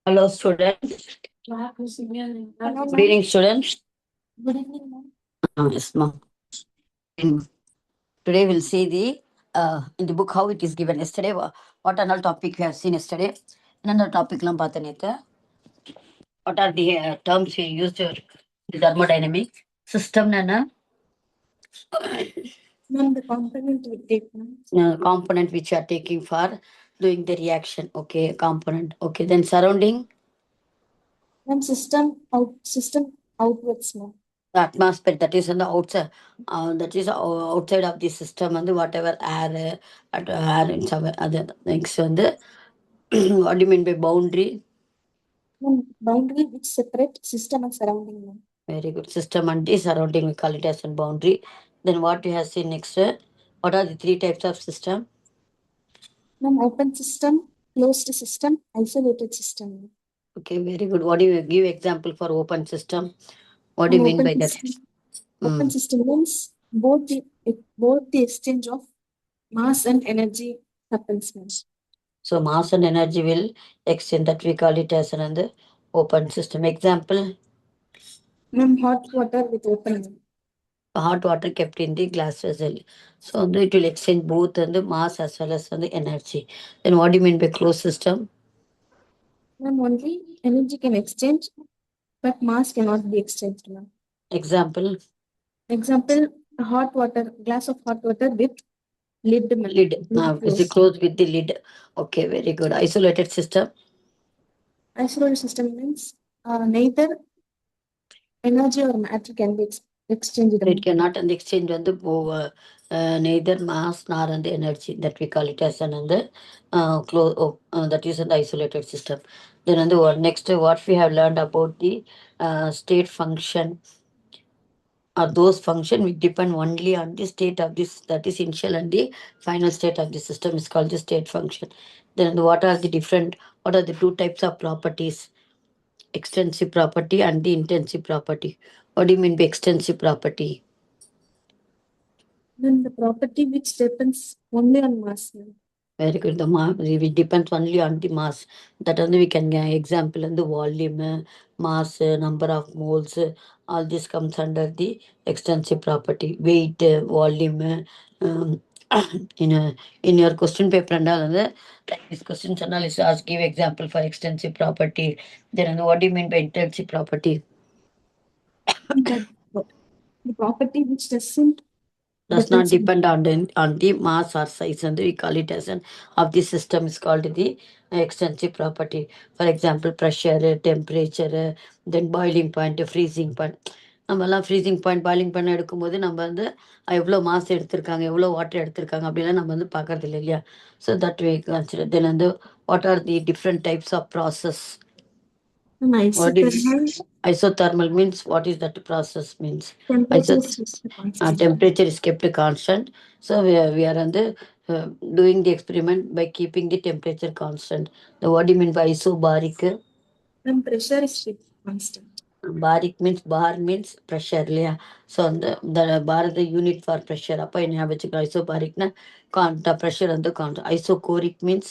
Hello, students. Good evening, students. Good evening, ma'am. Yes, ma'am. Today we'll see the in the book how it is given yesterday. What another topic we have seen yesterday? Another topic lam paatha netha. What are the terms we used to the thermodynamic system nana Ma'am, the component we take, ma'am. component which you are taking for doing the reaction. Okay, component. Okay, then surrounding Ma'am, system outwards, ma'am. the atmosphere that is on the outside, that is outside of the system and whatever air, air and some other things. And what do you mean by boundary? Ma'am, boundary which separate system and surrounding, ma'am. Very good. System and the surrounding we call it as a boundary. Then what you have seen next? What are the three types of system? Ma'am, open system, closed system, isolated system, ma'am. Okay, very good. What do you give example for open system? What do you Ma'am, mean by that? open system means both the exchange of mass and energy happens, ma'am. So mass and energy will exchange, that we call it as another open system. Example, Ma'am, hot water with open, ma'am. hot water kept in the glass vessel. So it will exchange both and the mass as well as the energy. Then what do you mean by closed system? Ma'am, only energy can exchange, but mass cannot be exchanged, ma'am. Example, Example, a glass of hot water with lid, ma'am. lid. Is it Closed. closed with the lid? Okay, very good. Isolated system. Isolated system means neither energy or matter can be exchanged, It ma'am. cannot and exchange on the neither mass nor on the energy, that we call it as another that is an isolated system. Then on the next what we have learned about the state function, or those function which depend only on the state of this, that is initial and the final state of the system is called the state function. Then what are the different, what are the two types of properties? Extensive property and the intensive property. What do you mean by extensive property? Then the property which depends only on mass, ma'am. Very good. The mass, it depends only on the mass. That only we can get example in the volume, mass, number of moles, all this comes under the extensive property. Weight, volume, um, in in your question paper and all, like this question journalist ask give example for extensive property. Then what do you mean by intensive property? The, the property which Does not depends on depend on the mass or size, and we call it as an of the system is called the extensive property. For example, pressure, temperature, then boiling point, freezing point. நம்மலாம் freezing point boiling பண்ண எடுக்கும்போது நம்ம வந்து எவ்வளோ mass எடுத்திருக்காங்க, எவ்வளோ water எடுத்திருக்காங்க அப்படிலாம் நம்ம வந்து பார்க்கறது இல்லை இல்லையா? So that way consider. Then வந்து what are the different types of process? What is isothermal means? What is that process means? temperature is constant. Temperature is kept constant. So we are on the doing the experiment by keeping the temperature constant. The what do you mean by isobaric? Then pressure is constant. Barik means bar means pressure இல்லையா? So the bar the unit for pressure. அப்போ என்ன வச்சுக்கலாம்? isobaricனா pressure வந்து isocoric means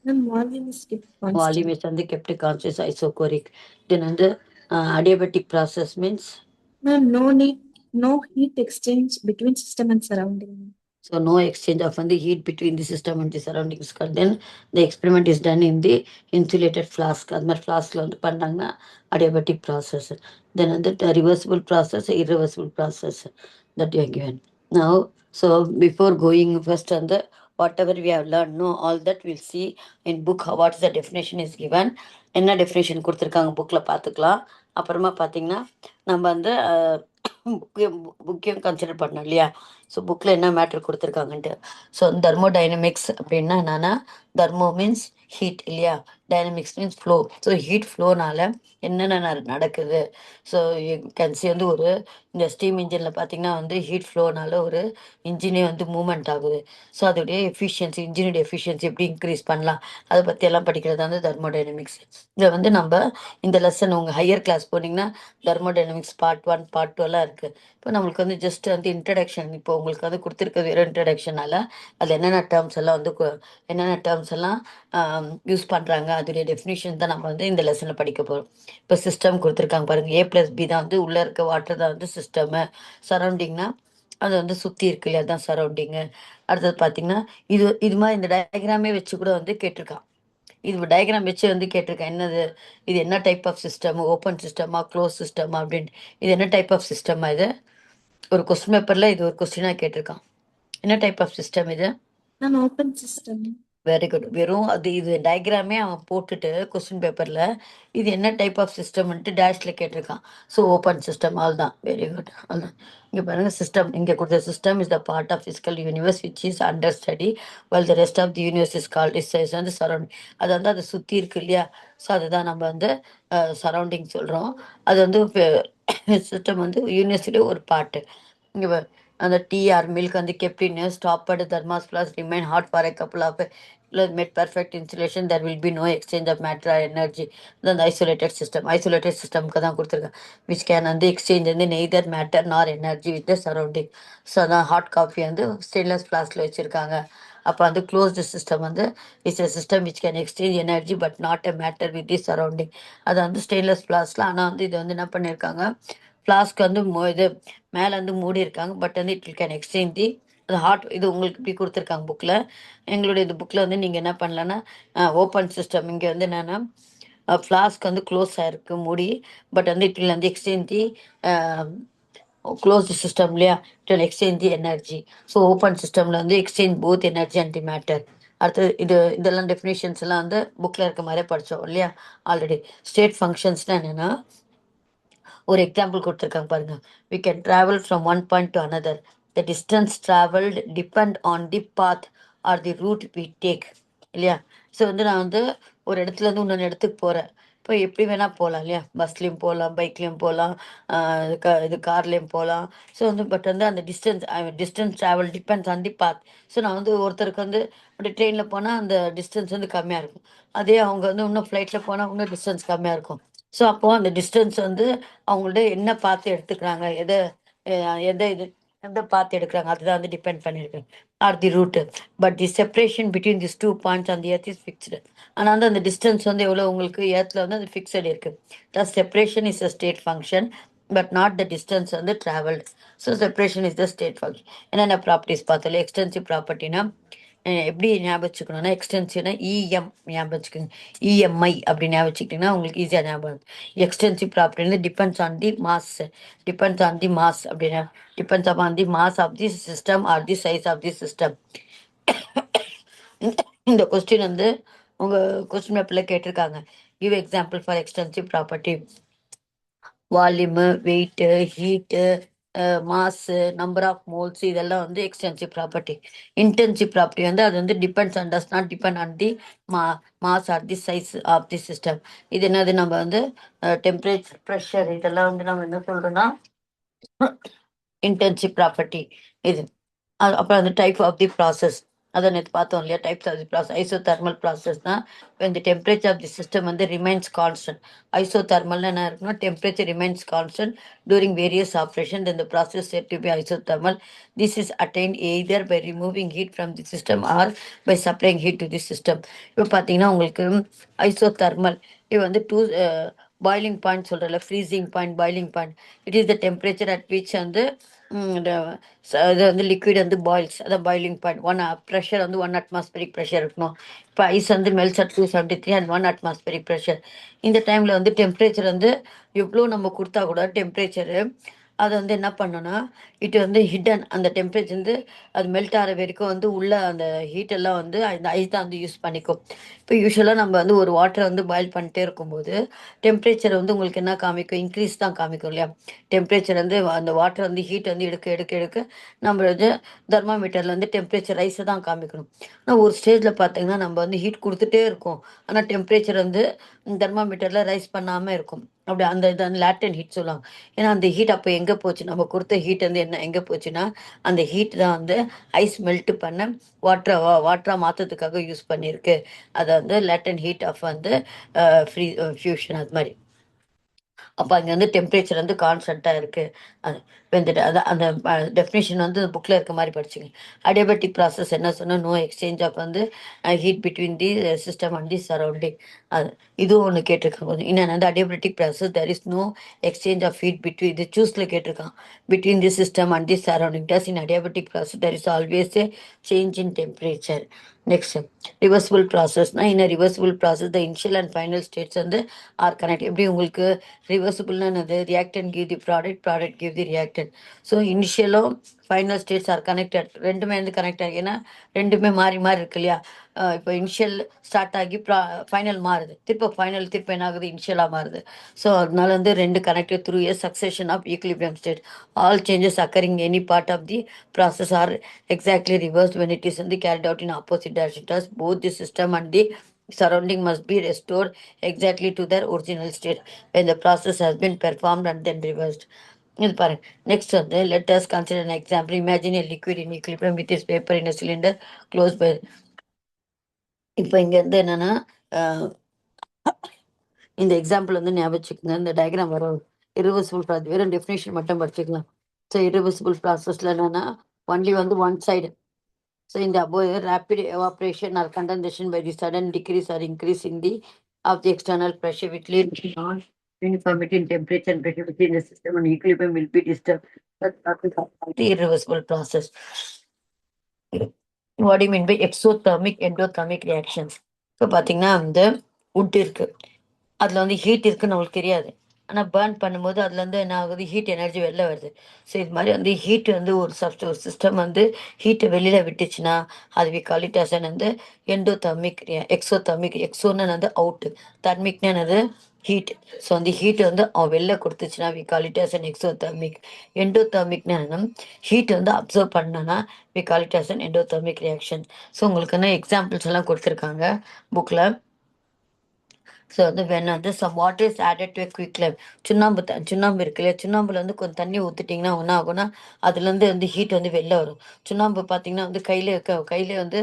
Then volume is constant. volume is வந்து kept constant, isocoric. Then வந்து adiabatic process means Ma'am, no heat exchange between system and surrounding. so no exchange of the heat between the system and the surroundings. Then the experiment is done in the insulated flask. அது மாதிரி ஃப்ளாஸ்கில் வந்து பண்ணாங்கன்னா adiabatic process. Then the reversible process, irreversible process that you are given. Now, so before going first on the whatever we have learned, no, all that we'll see in book. What is the definition is given? என்ன definition கொடுத்துருக்காங்க புக்கில் பார்த்துக்கலாம். அப்புறமா பார்த்தீங்கன்னா நம்ம வந்து புக்கையும் consider பண்ணோம் இல்லையா? ஸோ புக்கில் என்ன மேட்ரு கொடுத்துருக்காங்கன்ட்டு. ஸோ தெர்மோடைனமிக்ஸ் அப்படின்னா என்னன்னா, தெர்மோ மீன்ஸ் ஹீட் இல்லையா? Dynamics means flow. So heat ஃப்ளோனால என்னென்ன நடக்குது? ஸோ கேன்சி வந்து ஒரு இந்த ஸ்டீம் இன்ஜினில் பார்த்தீங்கன்னா வந்து ஹீட் ஃப்ளோனால ஒரு இன்ஜினே வந்து மூவ்மெண்ட் ஆகுது. ஸோ அதோடைய எஃபிஷியன்சி, இன்ஜினுடைய எஃபிஷியன்சி எப்படி இன்க்ரீஸ் பண்ணலாம், அதை பற்றி எல்லாம் படிக்கிறது வந்து தெர்மோடைனமிக்ஸ். இதை வந்து நம்ம இந்த லெசன் உங்கள் ஹையர் கிளாஸ் கிளாஸ் போனீங்கன்னா தெர்மோடைனமிக்ஸ் பார்ட் 1 பார்ட் 2 எல்லாம் இருக்கு. இப்போ நம்மளுக்கு வந்து ஜஸ்ட் வந்து இன்ட்ரடக்ஷன், இப்போ உங்களுக்கு வந்து கொடுத்துருக்க வெறும் இன்ட்ரடக்ஷனால அதில் என்னென்ன டேர்ம்ஸ் எல்லாம் வந்து என்னென்ன டேர்ம்ஸ் எல்லாம் யூஸ் பண்ணுறாங்க அதோடைய டெஃபினிஷன் தான் நம்ம வந்து இந்த லெசனில் படிக்க போகிறோம். இப்போ சிஸ்டம் கொடுத்துருக்காங்க பாருங்க, A+B தான் வந்து உள்ளே இருக்க வாட்டர் தான் வந்து சிஸ்டமு. சரௌண்டிங்னா அது வந்து சுற்றி இருக்கு இல்லையா, அதுதான் சரௌண்டிங்கு. அடுத்தது பார்த்தீங்கன்னா இது இது மாதிரி இந்த டயக்ராமே வச்சு கூட வந்து கேட்டிருக்கான். இது டயக்ராம் வச்சு வந்து கேட்டிருக்கேன், என்னது இது, என்ன டைப் ஆஃப் சிஸ்டம், ஓப்பன் சிஸ்டமா க்ளோஸ் சிஸ்டமா அப்படின்ட்டு. இது என்ன டைப் ஆஃப் சிஸ்டமா இது, ஒரு கொஸ்டின் பேப்பரில் இது ஒரு கொஸ்டினாக கேட்டிருக்கான். என்ன டைப் ஆஃப் சிஸ்டம் இது? An open system. Very good. வெறும் அது இது டயக்ராமே அவன் போட்டுட்டு கொஸ்டின் பேப்பரில் இது என்ன டைப் ஆஃப் சிஸ்டம்ன்ட்டு டேஷில் கேட்டிருக்கான். ஸோ ஓப்பன் சிஸ்டம், ஆல் தான். வெரி குட், ஆல் தான். இங்கே பாருங்கள், சிஸ்டம் இங்கே கொடுத்த system is the part of physical universe which is under study well the rest of the universe is called is வந்து சரௌண்டிங். அது வந்து அதை சுற்றி இருக்கு இல்லையா, ஸோ அதுதான் நம்ம வந்து சரௌண்டிங் சொல்கிறோம். அது வந்து சிஸ்டம் வந்து யூனிவர்ஸில் ஒரு பார்ட்டு. இங்கே அந்த டீ ஆர் மில்க் வந்து kept in a stopped thermos flask remain hot for a couple of met perfect insulation, there will be no exchange of matter or energy. Then the isolated system தான் கொடுத்துருக்கேன், which can வந்து exchange வந்து neither matter nor energy with the surrounding. So அதான் hot coffee வந்து stainless ஃப்ளாஸ்கில் வச்சுருக்காங்க. அப்போ வந்து closed system வந்து it's a system which can exchange energy but not a matter with the surrounding. அது வந்து ஸ்டெயின்லெஸ் ஃப்ளாஸ்கில். ஆனால் வந்து இது வந்து என்ன பண்ணியிருக்காங்க, ஃப்ளாஸ்க் வந்து இது மேலே வந்து மூடி இருக்காங்க, பட் வந்து இட் கேன் எக்ஸ்சேஞ்ச் தி அது ஹாட். இது உங்களுக்கு இப்படி கொடுத்துருக்காங்க புக்கில். எங்களுடைய இது புக்கில் வந்து நீங்கள் என்ன பண்ணலன்னா ஓப்பன் சிஸ்டம், இங்கே வந்து என்னென்னா ஃப்ளாஸ்க் வந்து க்ளோஸ் ஆகிருக்கு மூடி, பட் வந்து இட் வில் வந்து எக்ஸ்சேஞ்ச் தி க்ளோஸ்டு சிஸ்டம் இல்லையா, it will exchange the energy. So open சிஸ்டமில் வந்து exchange both energy and the matter. அடுத்து இதெல்லாம் டெஃபினேஷன்ஸ் எல்லாம் வந்து புக்கில் இருக்க மாதிரியே படித்தோம் இல்லையா ஆல்ரெடி. ஸ்டேட் ஃபங்க்ஷன்ஸ்னால் என்னென்னா, ஒரு எக்ஸாம்பிள் கொடுத்துருக்காங்க பாருங்க, we can travel from one point to another, the distance traveled depend on the path or the route we take இல்லையா. ஸோ வந்து நான் வந்து ஒரு இடத்துல இருந்து இன்னொன்று இடத்துக்கு போகிறேன். இப்போ எப்படி வேணால் போகலாம் இல்லையா, பஸ்லேயும் போகலாம், பைக்லேயும் போகலாம், இது கார்லேயும் போகலாம். ஸோ வந்து பட் வந்து அந்த distance travel depends on the path. So நான் வந்து ஒருத்தருக்கு வந்து அப்படி ட்ரெயினில் போனால் அந்த டிஸ்டன்ஸ் வந்து கம்மியாக இருக்கும், அதே அவங்க வந்து இன்னும் ஃப்ளைட்டில் போனால் இன்னும் டிஸ்டன்ஸ் கம்மியாக இருக்கும். ஸோ அப்போது அந்த டிஸ்டன்ஸ் வந்து அவங்கள்ட்ட என்ன பார்த்து எடுத்துக்கிறாங்க, எதை எந்த பார்த்து எடுக்கிறாங்க அதுதான் வந்து டிபெண்ட் பண்ணியிருக்கு, or the route. But the separation between this 2 points on the earth is fixed. ஆனால் வந்து அந்த டிஸ்டன்ஸ் வந்து எவ்வளோ உங்களுக்கு எர்த்தில் வந்து அது ஃபிக்ஸட் இருக்குது. The separation is a state function but not the distance வந்து travelled. So separation is the state function. என்னென்ன ப்ராப்பர்ட்டிஸ் பார்த்தோம், எக்ஸ்டென்சிவ் ப்ராப்பர்ட்டினா எப்படி ஞாபகம் வச்சுக்கணும்னா, எக்ஸ்டென்சிவ்னா இஎம் ஞாபகம் வச்சுக்கோங்க, இஎம்ஐ அப்படி ஞாபகம் வச்சுக்கிட்டிங்கன்னா உங்களுக்கு ஈஸியாக ஞாபகம். Extensive property depends on the mass, depends on the mass அப்படின்னா depends on the mass of the system or the size of the system. இந்த கொஸ்டின் வந்து உங்கள் கொஸ்டின் பேப்பரில் கேட்டிருக்காங்க. Give example for extensive property. Volume, weight, heat, mass, number of moles, இதெல்லாம் வந்து extensive property. Intensive property வந்து அது வந்து depends on does not depend on the mass or the size of the system. இது என்னது, நம்ம வந்து டெம்பரேச்சர், ப்ரெஷர், இதெல்லாம் வந்து நம்ம என்ன சொல்கிறோன்னா இன்டென்சிவ் ப்ராப்பர்ட்டி இது. அப்புறம் அந்த டைப் ஆஃப் தி ப்ராசஸ், அதை நேற்று பார்த்தோம் இல்லையா, types of the process. Isothermal ப்ராசஸ்னா இந்த டெம்பரேச்சர் ஆஃப் தி சிஸ்டம் வந்து ரிமைன்ஸ் கான்ஸ்டன்ட். ஐசோதெர்மல்னா என்ன இருக்குன்னா, temperature remains constant during various operation, then the process said to be isothermal. This is attained either by removing heat from the system or by supplying heat to the system. இப்போ பார்த்தீங்கன்னா உங்களுக்கு isothermal இது வந்து boiling point சொல்கிறல, freezing point, boiling point, it is the temperature at which வந்து இது வந்து liquid வந்து பாயில்ஸ், அதான் பாய்லிங் பாயிண்ட். ப்ரெஷர் வந்து 1 atmospheric ப்ரெஷர் இருக்கணும். இப்போ ஐஸ் வந்து melts at 273 and 1 atmospheric pressure. இந்த டைமில் வந்து டெம்பரேச்சர் வந்து எவ்வளோ நம்ம கொடுத்தா கூட டெம்பரேச்சரு அது வந்து என்ன பண்ணோன்னா, இட் வந்து ஹிடன், அந்த டெம்பரேச்சர் வந்து அது மெல்ட் ஆகிற வரைக்கும் வந்து உள்ள அந்த ஹீட்டெல்லாம் வந்து அந்த ஐஸ் தான் வந்து யூஸ் பண்ணிக்கும். இப்போ யூஸ்வலாக நம்ம வந்து ஒரு வாட்டரை வந்து பாயில் பண்ணிட்டே இருக்கும்போது டெம்பரேச்சர் வந்து உங்களுக்கு என்ன காமிக்கும், இன்க்ரீஸ் தான் காமிக்கும் இல்லையா. டெம்பரேச்சர் வந்து அந்த வாட்டர் வந்து ஹீட் வந்து எடுக்க நம்ம வந்து தெர்மாமீட்டரில் வந்து டெம்பரேச்சர் ரைஸை தான் காமிக்கணும். ஆனால் ஒரு ஸ்டேஜில் பார்த்தீங்கன்னா நம்ம வந்து ஹீட் கொடுத்துட்டே இருக்கோம், ஆனால் டெம்பரேச்சர் வந்து தெர்மாமீட்டரில் ரைஸ் பண்ணாமல் இருக்கும். அப்படி அந்த இது வந்து லேட்டன் ஹீட் சொல்லுவாங்க. ஏன்னா அந்த ஹீட் அப்போ எங்கே போச்சு, நம்ம கொடுத்த ஹீட் வந்து எங்கே போச்சுன்னா, அந்த ஹீட் தான் வந்து ஐஸ் மெல்ட் பண்ண வாட்டராக மாற்றத்துக்காக யூஸ் பண்ணியிருக்கு. அதை வந்து லேட்டன் ஹீட் ஆஃப் வந்து ஃப்யூஷன் அது மாதிரி. அப்போ அங்கே வந்து டெம்பரேச்சர் வந்து கான்ஸ்டண்ட்டாக இருக்குது. அது வந்துட்டு அது அந்த டெஃபினேஷன் வந்து புக்கில் இருக்க மாதிரி படிச்சுங்க. அடியபெட்டிக் ப்ராசஸ் என்ன சொன்னால், நோ எக்ஸ்சேஞ்ச் ஆஃப் வந்து heat between the system and the surrounding. அது இதுவும் ஒன்று கேட்டிருக்காங்க. கொஞ்சம் இன்னும் வந்து adiabatic process there is no exchange of heat between இது சூஸில் கேட்டிருக்கான். Between the system and the surrounding does in adiabatic process there is always a change in temperature. Next reversible ப்ராசஸ்னா, in reversible process the initial and final states வந்து are connect. எப்படி உங்களுக்கு ரிவர்சிபிள்னா என்னது? ரியாக்டன் give the product, product give the reactant. So இனிஷியலும் final states are connected. ரெண்டுமே வந்து connect ஆகி, ஏன்னா ரெண்டுமே மாறி மாறி இருக்கு இல்லையா? இப்போ இனிஷியல் ஸ்டார்ட் ஆகி ஃபைனல் மாறுது, திருப்ப ஃபைனல் திருப்ப என்ன ஆகுது? இனிஷியலாக மாறுது. ஸோ அதனால வந்து ரெண்டு connected through a succession of equilibrium state. All changes occurring any part of the process are exactly reversed when it is in the carried out in opposite direction. Thus, both the system and the surrounding must be restored exactly to their original state when the process has been performed and then reversed. இது பாருங்க. Next வந்து let us consider an example. Imagine a liquid in equilibrium with its vapor in a cylinder close by. இப்போ இங்க இருந்து என்னன்னா, இந்த example வந்து ஞாபகம் வச்சுக்கோங்க. இந்த டயக்ராம் வரும். irreversible ப்ராசஸ் வெறும் டெஃபினேஷன் மட்டும் படிச்சுக்கலாம். ஸோ irreversible ப்ராசஸ்ல என்னன்னா, ஒன்லி வந்து one side. So in the above, rapid evaporation or condensation by the sudden decrease or increase in the of the external pressure which leads to non-uniformity in temperature and pressure within the system and equilibrium will be disturbed. That process is the irreversible process. What do you mean by exothermic, endothermic reactions? இப்போ பார்த்தீங்கன்னா வந்து wood இருக்கு, அதில் வந்து heat இருக்குன்னு நம்மளுக்கு தெரியாது. ஆனால் பேர்ன் பண்ணும்போது அதுலேருந்து என்ன ஆகுது? ஹீட் எனர்ஜி வெளில வருது. ஸோ இது மாதிரி வந்து ஹீட் வந்து ஒரு சிஸ்டம் வந்து ஹீட்டை வெளியில் விட்டுச்சுன்னா அது வி கால் இட் அஸ் வந்து எண்டோதர்மிக், எக்ஸோதர்மிக். எக்ஸோன்னு வந்து அவுட்டு, தர்மிக்னு என்னது? ஹீட். ஸோ அந்த ஹீட் வந்து அவன் வெளில கொடுத்துச்சுன்னா we call it as exothermic. எண்டோதர்மிக்னு என்னன்னா, ஹீட் வந்து அப்சர்வ் பண்ணனா we call it as endothermic reaction. So உங்களுக்கு என்ன எக்ஸாம்பிள்ஸ் எல்லாம் கொடுத்துருக்காங்க புக்கில். ஸோ வந்து வென் வந்து some water is added to quicklime. சுண்ணாம்பு இருக்கு இல்லையா? சுண்ணாம்புல வந்து கொஞ்சம் தண்ணி ஊற்றிட்டிங்கன்னா என்ன ஆகும்னா, அதுலேருந்து வந்து ஹீட் வந்து வெளில வரும். சுண்ணாம்பு பார்த்தீங்கன்னா வந்து கையில வந்து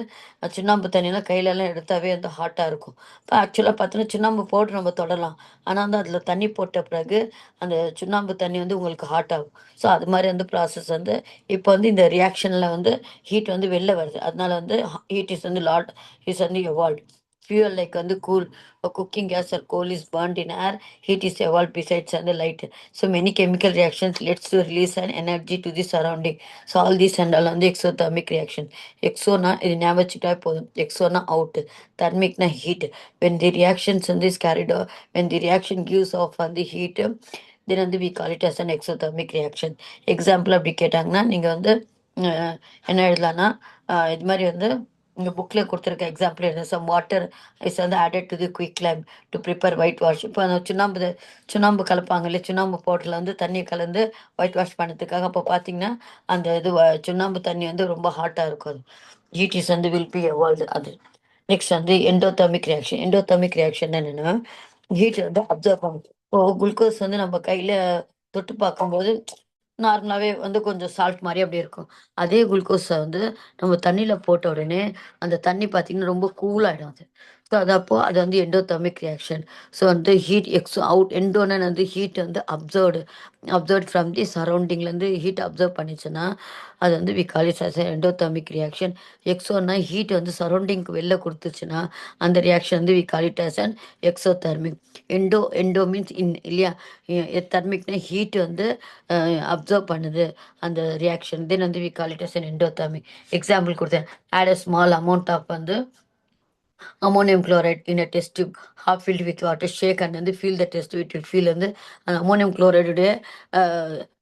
சுண்ணாம்பு தண்ணினா கையிலலாம் எடுத்தாவே வந்து ஹாட்டாக இருக்கும். இப்போ ஆக்சுவலாக பார்த்தீங்கன்னா சுண்ணாம்பு பவுடர் நம்ம தொடலாம். ஆனால் வந்து அதில் தண்ணி போட்ட பிறகு அந்த சுண்ணாம்பு தண்ணி வந்து உங்களுக்கு ஹாட் ஆகும். ஸோ அது மாதிரி வந்து ப்ராசஸ் வந்து இப்போ வந்து இந்த ரியாக்ஷனில் வந்து ஹீட் வந்து வெளில வருது. அதனால வந்து ஹீட் இஸ் வந்து எவால்வ். Fuel like வந்து cool, a cooking gas or coal is burned in air, heat is evolved besides and the light. So many chemical reactions leads to release an energy to the surrounding. So all these and all on the exothermic reaction. Exona இது ஞாபகம் வச்சுக்கிட்டா போதும். Exona out, thermic na heat. When the reactions on this carried out, when the reaction gives off on the heat, then வந்து we call it as an exothermic reaction. Example அப்படி கேட்டாங்கன்னா நீங்கள் வந்து என்ன எழுதலாம்னா, இது மாதிரி வந்து இந்த புக்கில் கொடுத்துருக்க எக்ஸாம்பிள் என்ன? சம் வாட்டர் இஸ் வந்து added to the quick Lime to prepare white wash. இப்போ அந்த சுண்ணாம்பு கலப்பாங்க இல்லையா? சுண்ணாம்பு பவுடரில் வந்து தண்ணி கலந்து ஒயிட் வாஷ் பண்ணுறதுக்காக. அப்போ பார்த்தீங்கன்னா அந்த சுண்ணாம்பு தண்ணி வந்து ரொம்ப ஹாட்டாக இருக்கும். அது ஹீட் இஸ் வந்து வில் பி எவால்வ்டு. அது நெக்ஸ்ட் வந்து எண்டோதர்மிக் ரியாக்ஷன். எண்டோதர்மிக் ரியாக்ஷன் என்னென்னா, ஹீட் வந்து அப்சர்வ் பண்ணும். இப்போ குளுக்கோஸ் வந்து நம்ம கையில் தொட்டு பார்க்கும்போது நார்மலாகவே வந்து கொஞ்சம் சால்ட் மாதிரி அப்படி இருக்கும். அதே குளுக்கோஸை வந்து நம்ம தண்ணியில் போட்ட உடனே அந்த தண்ணி பார்த்தீங்கன்னா ரொம்ப கூலாகிடும் அது. ஸோ அது அப்போது அது வந்து எண்டோதர்மிக் ரியாக்ஷன். ஸோ வந்து ஹீட் அவுட். எண்டோன்னு வந்து ஹீட் வந்து அப்சர்வ்ட் ஃப்ரம் தி சரௌண்டிங்லேருந்து ஹீட் அப்சர்வ் பண்ணிச்சுன்னா அது வந்து we call it as endothermic reaction. எக்ஸோன்னா ஹீட் வந்து சரௌண்டிங்க்கு வெளில கொடுத்துச்சுன்னா அந்த ரியாக்ஷன் வந்து we call it as an exothermic. Endo means இல்லையா? தெர்மிக்னா ஹீட் வந்து அப்சர்வ் பண்ணுது அந்த ரியாக்ஷன். தென் வந்து we call it as an endothermic. Example கொடுத்தேன். Add a small amount of வந்து ammonium chloride in a test tube half filled with water, shake and வந்து feel the test tube, it will feel வந்து அந்த ammonium குளோரைடுடைய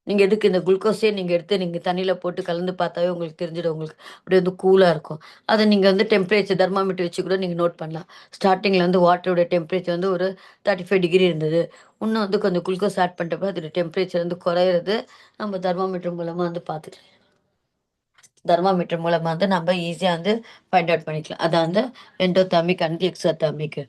நீங்கள் எதுக்கு இந்த குளுக்கோஸே நீங்கள் எடுத்து நீங்கள் தண்ணியில் போட்டு கலந்து பார்த்தாவே உங்களுக்கு தெரிஞ்சிடும். உங்களுக்கு அப்படியே வந்து கூலாக இருக்கும். அதை நீங்கள் வந்து டெம்பரேச்சர் தெர்மாமீட்டர் வச்சு கூட நீங்கள் நோட் பண்ணலாம். ஸ்டார்டிங்கில் வந்து வாட்டரோட டெம்பரேச்சர் வந்து ஒரு 35 டிகிரி இருந்தது. இன்னும் வந்து கொஞ்சம் குளுக்கோஸ் ஆட் பண்ணுறப்ப அதோட டெம்பரேச்சர் வந்து குறையிறது நம்ம தெர்மாமீட்டர் மூலமாக வந்து பார்த்துட்டு தெர்மாமீட்டர் மூலமாக வந்து நம்ம ஈஸியாக வந்து ஃபைண்ட் அவுட் பண்ணிக்கலாம். அதை வந்து எண்டோதர்மிக் அண்ட் எக்ஸோதர்மிக்.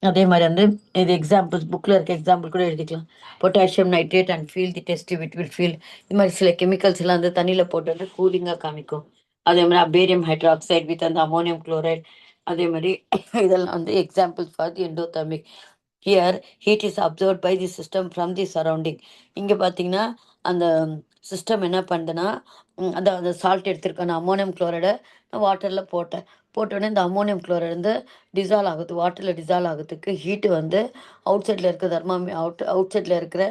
அதே மாதிரி வந்து இது எக்ஸாம்பிள்ஸ் புக்கில் இருக்க எக்ஸாம்பிள் கூட எழுதிக்கலாம். Potassium nitrate and feel the test விட் வில் ஃபீல். இது மாதிரி சில கெமிக்கல்ஸ் எல்லாம் வந்து தண்ணியில் போட்டு வந்து கூலிங்காக காமிக்கும். அதே மாதிரி அபேரியம் ஹைட்ராக்சைடு வித் அந்த அமோனியம் குளோரைட். அதே மாதிரி இதெல்லாம் வந்து examples for the endothermic. Here heat is absorbed by the system from the surrounding. இங்க பார்த்தீங்கன்னா அந்த சிஸ்டம் என்ன பண்ணுதுன்னா அந்த சால்ட் எடுத்திருக்கேன் அம்மோனியம் குளோரைடை வாட்டரில் போட்டோடனே இந்த அம்மோனியம் குளோரைடு வந்து டிசால்வ் ஆகுது, வாட்டரில் டிசால்வ் ஆகுறதுக்கு ஹீட்டு வந்து அவுட் சைடில் இருக்கிற அவுட் சைடில் இருக்கிற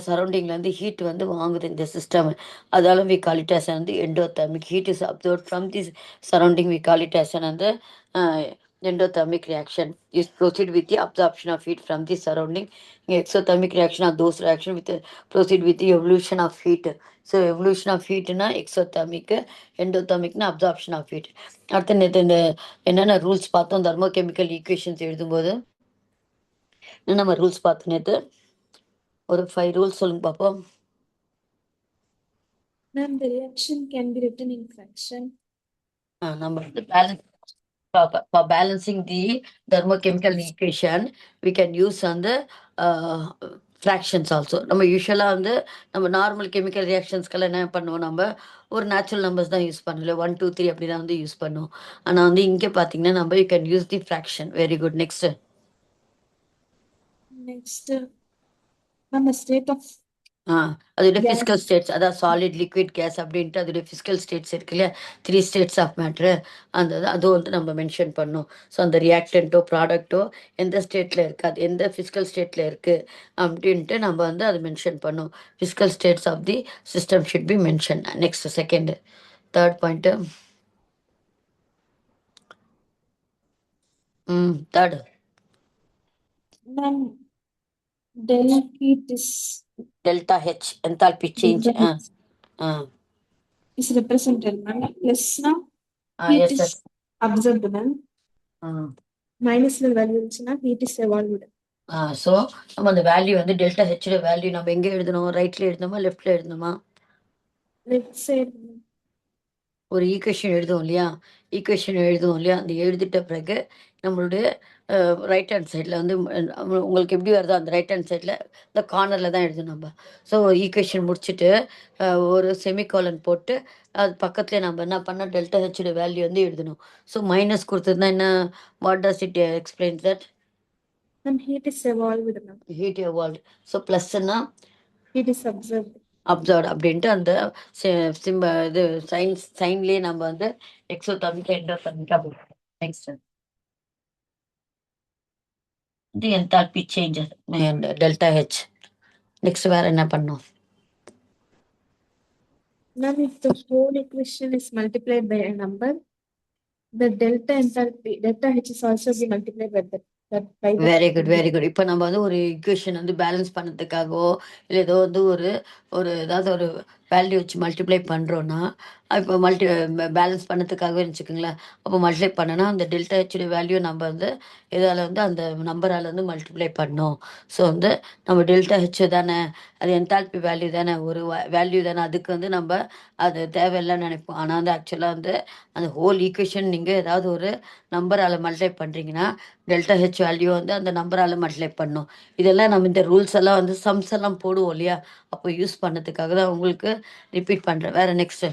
சரௌண்டிங்லேருந்து ஹீட் வந்து வாங்குது இந்த சிஸ்டம். அதால வி கால் இட் as வந்து endothermic. Heat is absorb from the surrounding, we call it as வந்து endothermic reaction is proceed with the absorption of heat from the surrounding. Exothermic reaction are those reaction with proceed with the evolution of heat. So evolution of heat na exothermic, endothermic na absorption of heat. அடுத்து நேற்று இந்த என்னென்ன rules பார்த்தோம் தெர்மோகெமிக்கல் equations எழுதும்போது நம்ம rules பார்த்தோம் நேற்று. ஒரு 5 ரூல்ஸ் சொல்லுங்க பார்ப்போம். Ma'am, the reaction can be written in fraction. நம்ம வந்து balance for balancing the thermochemical equation we can use on the fractions also. நம்ம யூஸ்வலாக வந்து நம்ம நார்மல் கெமிக்கல் ரியாக்ஷன்ஸ்க்கெல்லாம் என்ன பண்ணுவோம், நம்ம ஒரு நேச்சுரல் நம்பர்ஸ் தான் யூஸ் பண்ணல, 1 2 3 அப்படி தான் வந்து யூஸ் பண்ணுவோம். ஆனால் வந்து இங்கே பார்த்தீங்கன்னா நம்ம you can use the fraction. Very good. Next நம்ம ஸ்டேட் ஆஃப் அதோட பிசிக்கல் ஸ்டேட்ஸ், அதாவது சாலிட் லிக்விட் கேஸ் அப்படின்ட்டு அதோட பிசிக்கல் ஸ்டேட்ஸ் இருக்கு இல்லையா, 3 ஸ்டேட்ஸ் ஆஃப் மேட்ரு. அது வந்து நம்ம மென்ஷன் பண்ணோம். ஸோ அந்த ரியாக்டன்ட்டோ ப்ராடக்ட்டோ எந்த ஸ்டேட்டில் இருக்குது, அது எந்த ஃபிசிக்கல் ஸ்டேட்டில் இருக்குது அப்படின்ட்டு நம்ம வந்து அதை மென்ஷன் பண்ணோம். Physical states of the system should be mention. Next second third point. Third delta H enthalpy change is represented, ma'am. Plus now heat is absorbed, ma'am. Minus the value இருந்துச்சுன்னா heat is evolved. So நம்ம அந்த value வந்து delta ஹெச்சோட value நம்ம எங்கே எழுதணும், ரைட்ல எழுதணுமா லெஃப்ட்ல எழுதணுமா? Left side. ஒரு ஈக்குவேஷன் எழுதுவோம் இல்லையா, அந்த எழுதிட்ட பிறகு நம்மளுடைய ரைட் ஹேண்ட் சைடில் வந்து உங்களுக்கு எப்படி வருதோ அந்த ரைட் ஹேண்ட் சைடில் இந்த கார்னரில் தான் எழுதணும் நம்ம. ஸோ ஈக்குவேஷன் முடிச்சுட்டு ஒரு செமிகாலன் போட்டு அது பக்கத்துலேயே நம்ம என்ன பண்ணோம், டெல்டா ஹெச்சோட வேல்யூ வந்து எழுதணும். ஸோ மைனஸ் கொடுத்ததுன்னா என்ன, what does it explain that? Heat is evolved, ma'am. Heat evolved. So ப்ளஸ்ன்னா heat is observed அப்படின்ட்டு அந்த இது சைன்லேயே நம்ம வந்து எக்ஸோதெர்மிக் எண்டோதெர்மிக் அப்படி. Next the enthalpy change delta H. Next வேற என்ன பண்ணோம்? Now if the whole equation is multiplied by a number, the delta enthalpy, delta H is also be multiplied by that. Very good, very good. இப்போ நம்ம வந்து ஒரு equation வந்து balance பண்ணதுக்காகவோ இல்லை ஏதோ வந்து ஒரு ஏதாவது ஒரு வேல்யூ வச்சு மல்டிப்ளை பண்ணுறோன்னா, இப்போ பேலன்ஸ் பண்ணதுக்காகவே வச்சுக்கோங்களேன். அப்போ மல்டிப்ளை பண்ணோன்னா அந்த டெல்டா ஹெச்சோட வேல்யூ நம்ம வந்து இதால் வந்து அந்த நம்பரால் வந்து மல்டிப்ளை பண்ணோம். ஸோ வந்து நம்ம டெல்டா ஹெச் தானே, அது என்தால்பி வேல்யூ தானே, ஒரு வேல்யூ தானே, அதுக்கு வந்து நம்ம அது தேவையில்லைன்னு நினைப்போம். ஆனால் வந்து ஆக்சுவலாக வந்து அந்த ஹோல் ஈக்குவேஷன் நீங்கள் ஏதாவது ஒரு நம்பரால் மல்டிப்ளை பண்ணுறீங்கன்னா டெல்டா ஹெச் வேல்யூ வந்து அந்த நம்பரால் மல்டிப்ளை பண்ணும். இதெல்லாம் நம்ம இந்த ரூல்ஸ் எல்லாம் வந்து சம்ஸ் எல்லாம் போடுவோம் இல்லையா, அப்போ யூஸ் பண்ணதுக்காக தான் உங்களுக்கு ரிப்பீட் பண்ணுறேன். வேற நெக்ஸ்ட்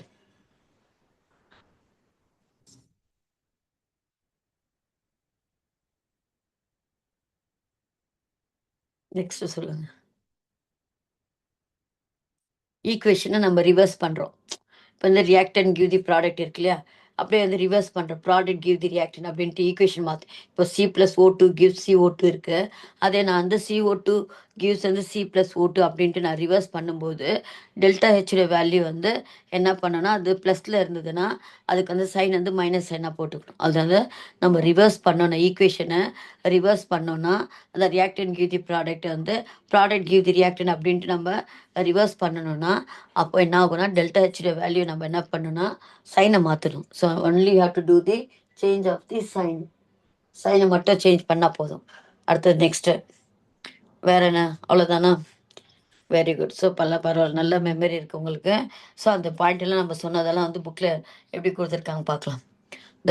சொல்லுங்க. ஈக்குவேஷனை நம்ம ரிவர்ஸ் பண்ணுறோம். இப்போ இந்த ரியாக்டன் கிவ் தி ப்ராடக்ட் இருக்கு இல்லையா, அப்படியே வந்து ரிவர்ஸ் பண்ணுறோம். ப்ராடக்ட் கிவ் தி ரியாக்டன் அப்படின்ட்டு ஈக்குவேஷன் மாற்று. இப்போ C+O2 gives CO2 இருக்குது. அதே நான் வந்து CO2 gives வந்து C+O2 அப்படின்ட்டு நான் ரிவர்ஸ் பண்ணும்போது டெல்டா ஹெச்சோட வேல்யூ வந்து என்ன பண்ணோன்னா, அது ப்ளஸில் இருந்ததுன்னா அதுக்கு வந்து சைன் வந்து மைனஸ் சைனாக போட்டுக்கணும். அதனால நம்ம ரிவர்ஸ் பண்ணோன்னா, ஈக்குவேஷனை ரிவர்ஸ் பண்ணோன்னா அந்த ரியாக்டன் கிவ் தி ப்ராடக்ட் வந்து ப்ராடக்ட் கிவ் தி ரியாக்டன் அப்படின்ட்டு நம்ம ரிவர்ஸ் பண்ணணும்னா அப்போ என்ன ஆகும்னா டெல்டா ஹெச்சோட வேல்யூ நம்ம என்ன பண்ணணும்னா சைனை மாற்றணும். So only have to do the change of the சைனை மட்டும் சேஞ்ச் பண்ணால் போதும். அடுத்தது நெக்ஸ்ட்டு வேற என்ன, அவ்வளோதானா? Very good. ஸோ பரவாயில்ல, நல்ல மெமரி இருக்குது உங்களுக்கு. ஸோ அந்த பாயிண்ட் நம்ம சொன்னதெல்லாம் வந்து புக்கில் எப்படி கொடுத்துருக்காங்க பார்க்கலாம்.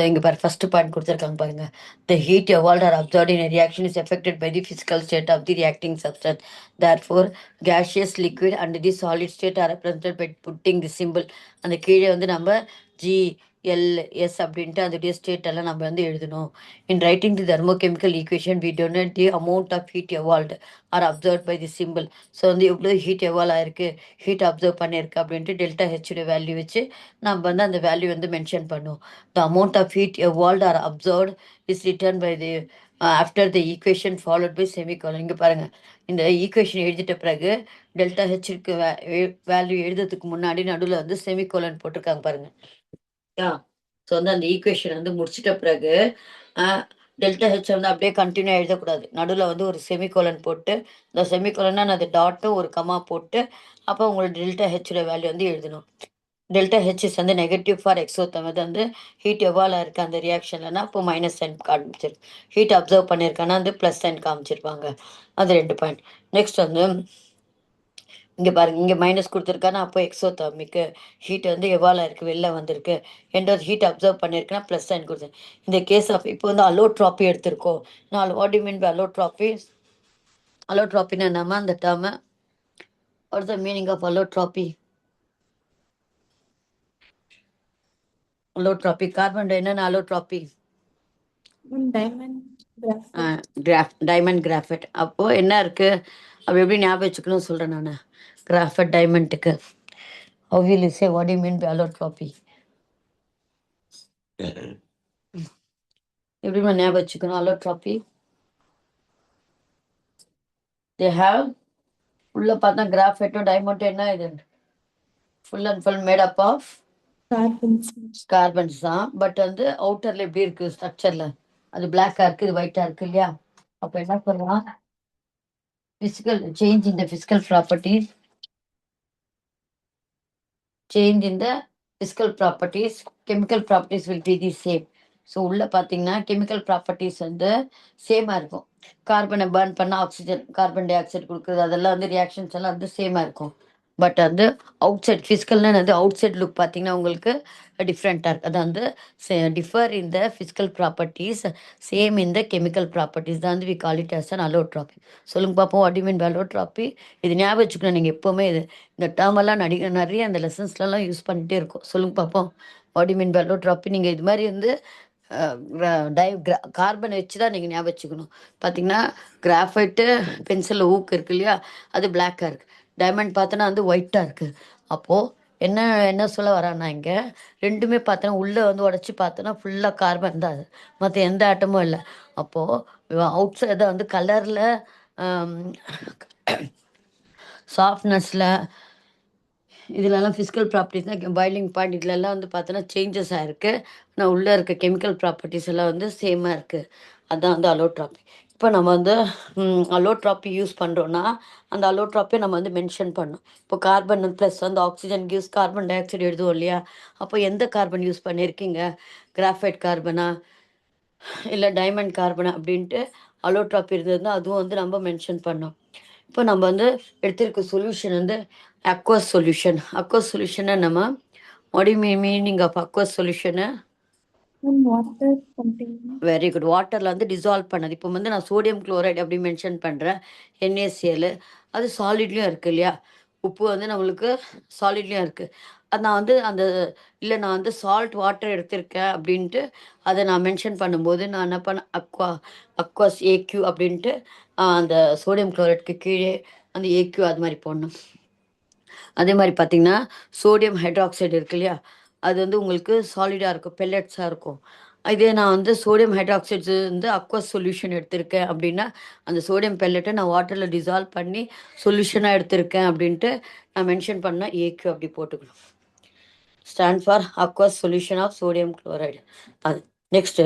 இங்கே பாரு, ஃபர்ஸ்ட் பாயிண்ட் கொடுத்துருக்காங்க பாருங்க. The heat evolved or absorbed in a reaction is affected by the physical state of the reacting substance. Therefore, gaseous, liquid and the solid state are represented by putting the symbol. அந்த கீழே வந்து நம்ம G LS அப்படின்ட்டு அதோடைய state எல்லாம் நம்ம வந்து எழுதணும். In writing the thermochemical equation we donate the amount of heat evolved or observe by the simple. So வந்து எவ்வளோ ஹீட் எவால்வ் ஆயிருக்கு, ஹீட் அப்சர்வ் பண்ணியிருக்கு அப்படின்ட்டு டெல்டா ஹெச்சுடைய வேல்யூ வச்சு நம்ம வந்து அந்த வேல்யூ வந்து மென்ஷன் பண்ணுவோம். The amount of heat evolved or absorbed is return by the after the equation followed by semicolon. இங்கே பாருங்க, இந்த ஈக்குவேஷன் எழுதிட்ட பிறகு டெல்டா ஹெச்சுக்கு வேல்யூ எழுதுறதுக்கு முன்னாடி நடுவில் வந்து செமிகோலன் போட்டிருக்காங்க பாருங்க. ஸோ வந்து அந்த ஈக்குவேஷன் வந்து முடிச்சிட்ட பிறகு டெல்டா ஹெச் வந்து அப்படியே கண்டினியூ எழுதக்கூடாது. நடுவில் வந்து ஒரு செமிகோலன் போட்டு, இந்த செமிகோலன்னா அது டாட்டும் ஒரு கமா போட்டு, அப்போ உங்களோட டெல்டா ஹெச்சோட வேல்யூ வந்து எழுதணும். டெல்டா ஹெச்எஸ் வந்து நெகட்டிவ் ஃபார் எக்ஸோத்தம் வந்து ஹீட் எவால்வ் இருக்கு அந்த ரியாக்ஷன்லனா அப்போ மைனஸ் சைன் காமிச்சிருக்கு. ஹீட் அப்சர்வ் பண்ணியிருக்கானா வந்து ப்ளஸ் சைன் காமிச்சிருப்பாங்க. அது 2 பாயிண்ட். நெக்ஸ்ட் வந்து இங்கே பாருங்க, இங்கே மைனஸ் கொடுத்துருக்கானா அப்போ எக்ஸோதர்மிக்கு ஹீட் வந்து எவால்வ் இருக்கு, வெளில வந்திருக்கு. எண்டோஸ் ஹீட் அப்சர்வ் பண்ணியிருக்குன்னா ப்ளஸ் சைன் கொடுத்து. இந்த கேஸ் ஆஃப் இப்போ வந்து அலோட்ராப்பி எடுத்திருக்கோம். நான் what you mean by allotropy? அலோட்ராப்பின்னா நம்ம அந்த டேர்மை what's the meaning of allotropy? Allotropy carbon என்னென்ன அலோட்ராப்பி? Diamond graphite. அப்போ என்ன இருக்கு அப்படி எப்படி ஞாபகம் வச்சுக்கணும் சொல்றேன் நான். கிராஃபைட் டைமண்ட்டுக்கு how will you say what do you mean by allotropy? எப்படி ஞாபகம் வச்சுக்கணும் allotropy? they have உள்ள பார்த்தா கிராஃபைட்டும் டைமண்டும் என்ன இது full and full made up of carbons தான். பட் வந்து அவுட்டர்ல எப்படி இருக்கு ஸ்ட்ரக்சர்ல, அது பிளாக்கா இருக்கு, இது ஒயிட்டா இருக்கு இல்லையா? அப்ப என்ன சொல்லலாம், physical change in the physical properties, change in the physical properties, chemical properties will be the same. So உள்ள பார்த்தீங்கன்னா கெமிக்கல் ப்ராப்பர்ட்டிஸ் வந்து சேமாக இருக்கும். கார்பனை பர்ன் பண்ணால் ஆக்சிஜன், கார்பன் டை ஆக்சைடு கொடுக்குறது, அதெல்லாம் வந்து ரியாக்ஷன்ஸ் எல்லாம் வந்து சேமாக இருக்கும். பட் வந்து அவுட் சைட் ஃபிசிக்கல்னு வந்து அவுட் சைட் லுக் பார்த்தீங்கன்னா உங்களுக்கு டிஃப்ரெண்ட்டாக இருக்குது. அது வந்து differ in the physical properties, same in the chemical properties தான் வந்து we call it as an allotropy. சொல்லுங்க பார்ப்போம், what you mean by allotropy? இது ஞாபகம் வச்சுக்கணும் நீங்கள் எப்போவுமே. இது இந்த டேர்மெல்லாம் நிறைய அந்த லெசன்ஸ்லாம் யூஸ் பண்ணிகிட்டே இருக்கும். சொல்லுங்க பார்ப்போம், வாட் யூ மீன் பை அலோட்ராபி? நீங்கள் இது மாதிரி வந்து கார்பனை வச்சு தான் நீங்கள் ஞாபகம் வச்சுக்கணும். பார்த்தீங்கன்னா கிராஃபைட்டு பென்சிலில் ஊக்கு இருக்கு இல்லையா, அது பிளாக்காக இருக்குது. டைமண்ட் பார்த்தோன்னா வந்து ஒயிட்டாக இருக்குது. அப்போது என்ன சொல்ல வரான்னா, இங்கே ரெண்டுமே பார்த்தோன்னா உள்ளே வந்து உடச்சி பார்த்தோன்னா ஃபுல்லாக கார்பன் தான், அது மற்ற எந்த ஆட்டமும் இல்லை. அப்போது அவுட் சைடு வந்து கலரில், சாஃப்ட்னஸில், இதுலலாம் ஃபிசிக்கல் ப்ராப்பர்ட்டிஸ் தான் பாயிலிங் பாயிண்ட், இதுலலாம் வந்து பார்த்தோன்னா சேஞ்சஸ் ஆகிருக்கு. ஆனால் உள்ளே இருக்க கெமிக்கல் ப்ராப்பர்ட்டிஸ் எல்லாம் வந்து சேமாக இருக்குது. அதுதான் வந்து அலோட்ராப்பி. இப்போ நம்ம வந்து அலோட்ராப்பி யூஸ் பண்ணுறோன்னா அந்த அலோட்ராப்பியை நம்ம வந்து மென்ஷன் பண்ணணும். இப்போ கார்பன் ப்ளஸ் வந்து oxygen gives carbon di oxide எழுதுவோம் இல்லையா? அப்போ எந்த கார்பன் யூஸ் பண்ணியிருக்கீங்க, கிராஃபைட் கார்பனா இல்லை டைமண்ட் கார்பனா அப்படின்ட்டு அலோட்ராப்பி இருந்ததுன்னா அதுவும் வந்து நம்ம மென்ஷன் பண்ணோம். இப்போ நம்ம வந்து எடுத்திருக்க சொல்யூஷன் வந்து அக்வஸ் சொல்யூஷன். அக்வஸ் சொல்யூஷனை நம்ம what you meaning of aqueous solution? Very good. வாட்டரில் வந்து டிசால்வ் பண்ணது. இப்போ வந்து நான் சோடியம் குளோரைடு அப்படி மென்ஷன் பண்ணுறேன், NaCl. அது சாலிட்லேயும் இருக்குது இல்லையா? உப்பு வந்து நம்மளுக்கு சாலிட்லேயும் இருக்குது. அது நான் வந்து நான் வந்து சால்ட் வாட்டர் எடுத்திருக்கேன் அப்படின்ட்டு அதை நான் மென்ஷன் பண்ணும்போது நான் என்ன பண்ணேன், அக்வாஸ் AQ அப்படின்ட்டு அந்த சோடியம் குளோரைடுக்கு கீழே அந்த AQ அது மாதிரி போடணும். அதே மாதிரி பார்த்தீங்கன்னா சோடியம் ஹைட்ராக்சைடு இருக்கு இல்லையா, அது வந்து உங்களுக்கு சாலிடாக இருக்கும், பெல்லட்ஸாக இருக்கும். இதே நான் வந்து சோடியம் ஹைட்ராக்சைடு வந்து அக்வஸ் சொல்யூஷன் எடுத்திருக்கேன் அப்படின்னா அந்த சோடியம் பெல்லட்டை நான் வாட்டரில் டிசால்வ் பண்ணி சொல்யூஷனாக எடுத்திருக்கேன் அப்படின்ட்டு நான் மென்ஷன் பண்ணால் AQ அப்படி போட்டுக்கணும். Stand for aqueous solution of sodium chloride. அது next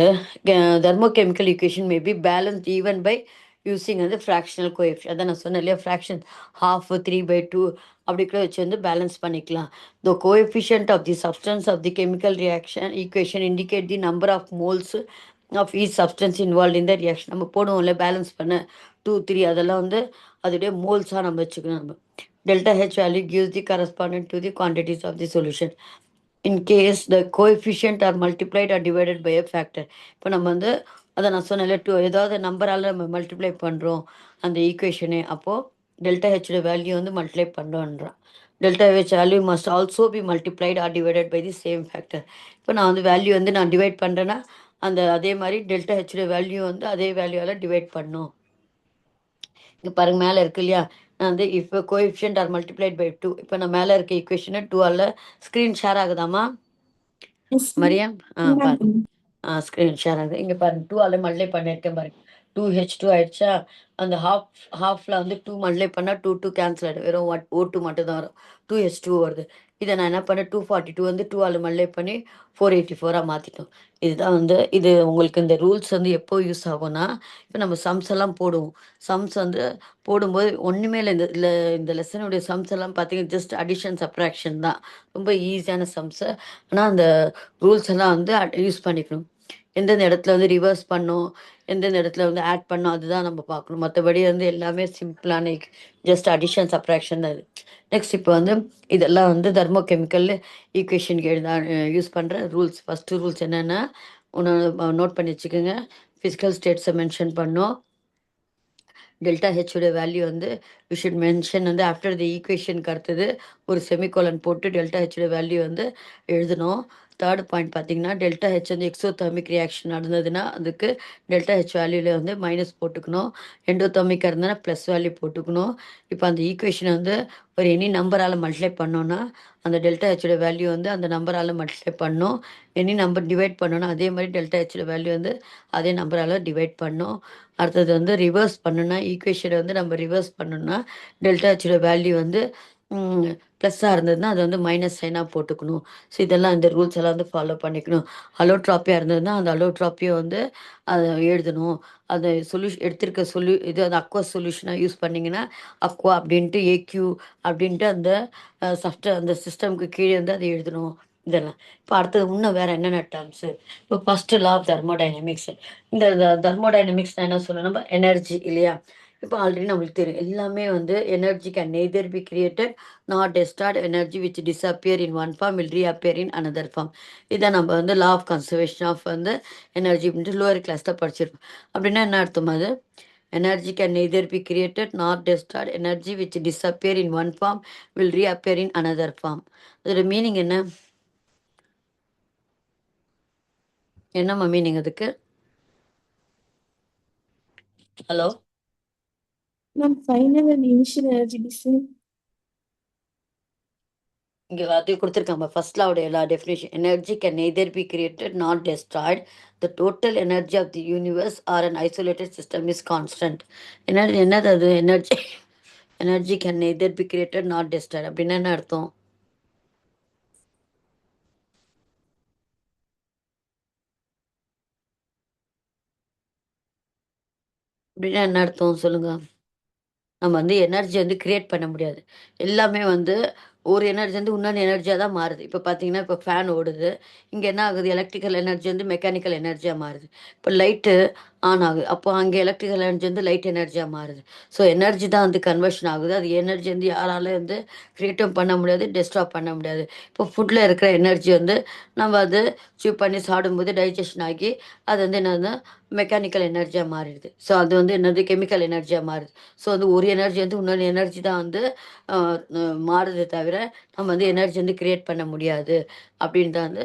thermochemical equation may be balanced even by using வந்து ஃப்ராக்ஷனல் கோஎஃபிஷியன்ட். அதான் நான் சொன்னேன் இல்லையா, ஃப்ராக்ஷன் 1/2, 3/2 அப்படி கூட வச்சு வந்து பேலன்ஸ் பண்ணிக்கலாம். The coefficient of the substance of the chemical reaction equation indicate the number of moles of each substance involve in the reaction. நம்ம போடுவோம்ல பேலன்ஸ் பண்ண 2, 3 அதெல்லாம் வந்து அதோடைய மோல்ஸாக நம்ம வச்சுக்கணும். நம்ம delta H value gives the correspondent to the quantities of the solution in case the coefficient are multiplied or divided by a factor. இப்போ நம்ம வந்து அதை நான் சொன்னேன், ஏதாவது நம்பரால் நம்ம மல்டிப்ளை பண்ணுறோம் அந்த ஈக்குவேஷனே, அப்போது டெல்டா ஹெச்சோட வேல்யூ வந்து மல்டிப்ளை பண்ணுறோன்றான். Delta H value must also be multiplied or divided by the same factor. இப்போ நான் வந்து வேல்யூ வந்து நான் டிவைட் பண்ணுறேன்னா அந்த அதே மாதிரி டெல்டா ஹெச்சோட வேல்யூ வந்து அதே வேல்யூவால் டிவைட் பண்ணும். இங்கே பாருங்க மேலே இருக்கு இல்லையா, நான் வந்து இப்போ கோஎஃபிஷியன்ட் ஆர் மல்டிப்ளைட் பை 2. இப்போ நான் மேலே இருக்க ஈக்குவேஷனை 2ஆல் ஸ்க்ரீன் ஷேர் ஆகுதாம்மா Yes, ma'am. மரியம்? Ma'am. பாருங்க ஸ்க்ரீன் ஷேர் ஆகுது. இங்கே பாருங்க 2ஆல் மல்டிப்ளை பண்ணியிருக்கேன் பாருங்க. 2H2 ஆயிடுச்சா, அந்த ஹாஃபில் வந்து 2 மல்டிப்ளை பண்ணால் 2 கேன்சல் ஆகிடும், வெறும் O2 மட்டும் தான் வரும். 2H2 வருது. இதை நான் என்ன பண்ணேன், 242 வந்து 2ஆல் மல்டிப்ளை பண்ணி 484 மாற்றிட்டோம். இதுதான் வந்து இது உங்களுக்கு இந்த ரூல்ஸ் வந்து எப்போ யூஸ் ஆகும்னா, இப்போ நம்ம சம்ஸ் எல்லாம் போடுவோம். சம்ஸ் வந்து போடும்போது ஒன்றுமே இல்லை, இந்த லெசனுடைய சம்ஸ் எல்லாம் பார்த்தீங்கன்னா ஜஸ்ட் அடிஷன் சப்ராக்ஷன் தான், ரொம்ப ஈஸியான சம்ஸு. ஆனால் அந்த ரூல்ஸ் எல்லாம் வந்து யூஸ் பண்ணிக்கணும். எந்தெந்த இடத்துல வந்து ரிவர்ஸ் பண்ணோம், எந்தெந்த இடத்துல வந்து ஆட் பண்ணோம், அதுதான் நம்ம பார்க்கணும். மற்றபடி வந்து எல்லாமே சிம்பிளான ஜஸ்ட் அடிஷன் சப்ராக்ஷன் தான் இது. நெக்ஸ்ட் இப்போ வந்து இதெல்லாம் வந்து தெர்மோகெமிக்கல் ஈக்குவேஷனுக்கு யூஸ் பண்ணுற ரூல்ஸ். ஃபஸ்ட்டு ரூல்ஸ் என்னென்னா ஒன்று நோட் பண்ணி வச்சுக்கோங்க. ஃபிசிக்கல் ஸ்டேட்ஸை மென்ஷன் பண்ணோம். டெல்டா ஹெச்சோட வேல்யூ வந்து வி ஷுட் மென்ஷன் வந்து ஆஃப்டர் தி ஈக்குவேஷனுக்கு அடுத்தது ஒரு செமிகோலன் போட்டு டெல்டா ஹெச்சோட வேல்யூ வந்து எழுதணும். தேர்ட் பாயிண்ட் பார்த்தீங்கன்னா டெல்டா ஹெச் வந்து எக்ஸோதெர்மிக் ரியாக்ஷன் நடந்ததுன்னா அதுக்கு டெல்டா ஹெச் வேல்யூவில் வந்து மைனஸ் போட்டுக்கணும். எண்டோதெர்மிக்காக இருந்ததுன்னா ப்ளஸ் வேல்யூ போட்டுக்கணும். இப்போ அந்த ஈக்குவேஷனை வந்து ஒரு எனி நம்பரால் மல்டிப்ளை பண்ணோன்னா அந்த டெல்டா ஹெச்சோட வேல்யூ வந்து அந்த நம்பரால் மல்டிப்ளை பண்ணணும். எனி நம்பர் டிவைட் பண்ணோன்னா அதே மாதிரி டெல்டா ஹெச்சோட வேல்யூ வந்து அதே நம்பரால் டிவைட் பண்ணணும். அடுத்தது வந்து ரிவர்ஸ் பண்ணுன்னா ஈக்குவேஷனை வந்து நம்ம ரிவர்ஸ் பண்ணோன்னா டெல்டா ஹெச்சோட வேல்யூ வந்து ப்ளஸ்ஸாக இருந்ததுன்னா அதை வந்து மைனஸ் சைனாக போட்டுக்கணும். ஸோ இதெல்லாம் இந்த ரூல்ஸ் எல்லாம் வந்து ஃபாலோ பண்ணிக்கணும். அலோட்ராப்பியாக இருந்ததுன்னா அந்த அலோட்ராப்பியை வந்து அதை எழுதணும். அதை எடுத்திருக்க இது அந்த அக்வா சொல்யூஷனாக யூஸ் பண்ணிங்கன்னா அக்வா அப்படின்ட்டு ஏக்யூ அப்படின்ட்டு அந்த அந்த சிஸ்டம்க்கு கீழே வந்து அதை எழுதணும். இதெல்லாம் இப்போ அடுத்தது இன்னும் வேறு என்னென்ன டேர்ம்ஸு. இப்போ ஃபஸ்ட்டு லா ஆஃப் தெர்மோடைனமிக்ஸ். இந்த தெர்மோடைனமிக்ஸ் என்ன சொல்லணும், நம்ம எனர்ஜி இல்லையா. இப்போ ஆல்ரெடி நம்மளுக்கு தெரியும் எல்லாமே வந்து energy can neither be created not destroyed. Energy which disappear in one form will reappear in another form. இதை நம்ம வந்து லா ஆஃப் கன்சர்வேஷன் ஆஃப் வந்து எனர்ஜி அப்படின்ட்டு லோவர் கிளாஸில் படிச்சிருக்கோம். அப்படின்னா என்ன அர்த்தம் அது, energy can neither be created not destroyed. Energy which disappear in one form will reappear in another form. அதோட மீனிங் என்னம்மா மீனிங் அதுக்கு? Hello Ma'am, final and initial energy the same. இங்கே அது கொடுத்துருக்காங்க. ஃபர்ஸ்ட் லாவுடைய எல்லா definition, energy can neither be created not destroyed. The total energy of the universe or an isolated system is constant. என்னது அது energy can neither be created not destroyed அப்படின்னா என்ன அர்த்தம்? அப்படின்னா என்ன அர்த்தம் சொல்லுங்க. நம்ம வந்து எனர்ஜி வந்து கிரியேட் பண்ண முடியாது. எல்லாமே வந்து ஒரு எனர்ஜி வந்து இன்னொன்று எனர்ஜியாக தான் மாறுது. இப்போ பார்த்தீங்கன்னா இப்போ ஃபேன் ஓடுது, இங்கே என்ன ஆகுது, எலக்ட்ரிக்கல் எனர்ஜி வந்து மெக்கானிக்கல் எனர்ஜியாக மாறுது. இப்போ லைட்டு ஆன் ஆகுது, அப்போ அங்கே எலக்ட்ரிக்கல் எனர்ஜி வந்து லைட் எனர்ஜியாக மாறுது. ஸோ எனர்ஜி தான் வந்து கன்வர்ஷன் ஆகுது. அது எனர்ஜி வந்து யாரால வந்து கிரியேட்டும் பண்ண முடியாது, டெஸ்ட்ராப் பண்ண முடியாது. இப்போ ஃபுட்டில் இருக்கிற எனர்ஜி வந்து நம்ம அது சூப் பண்ணி சாப்பிடும்போது டைஜஷன் ஆகி அது வந்து என்னதுன்னா மெக்கானிக்கல் எனர்ஜியாக மாறிடுது. ஸோ அது வந்து என்னது கெமிக்கல் எனர்ஜியாக மாறுது. ஸோ வந்து ஒரு எனர்ஜி வந்து இன்னொரு எனர்ஜி தான் வந்து மாறுதே தவிர நம்ம வந்து எனர்ஜி வந்து கிரியேட் பண்ண முடியாது அப்படின்னு தான் வந்து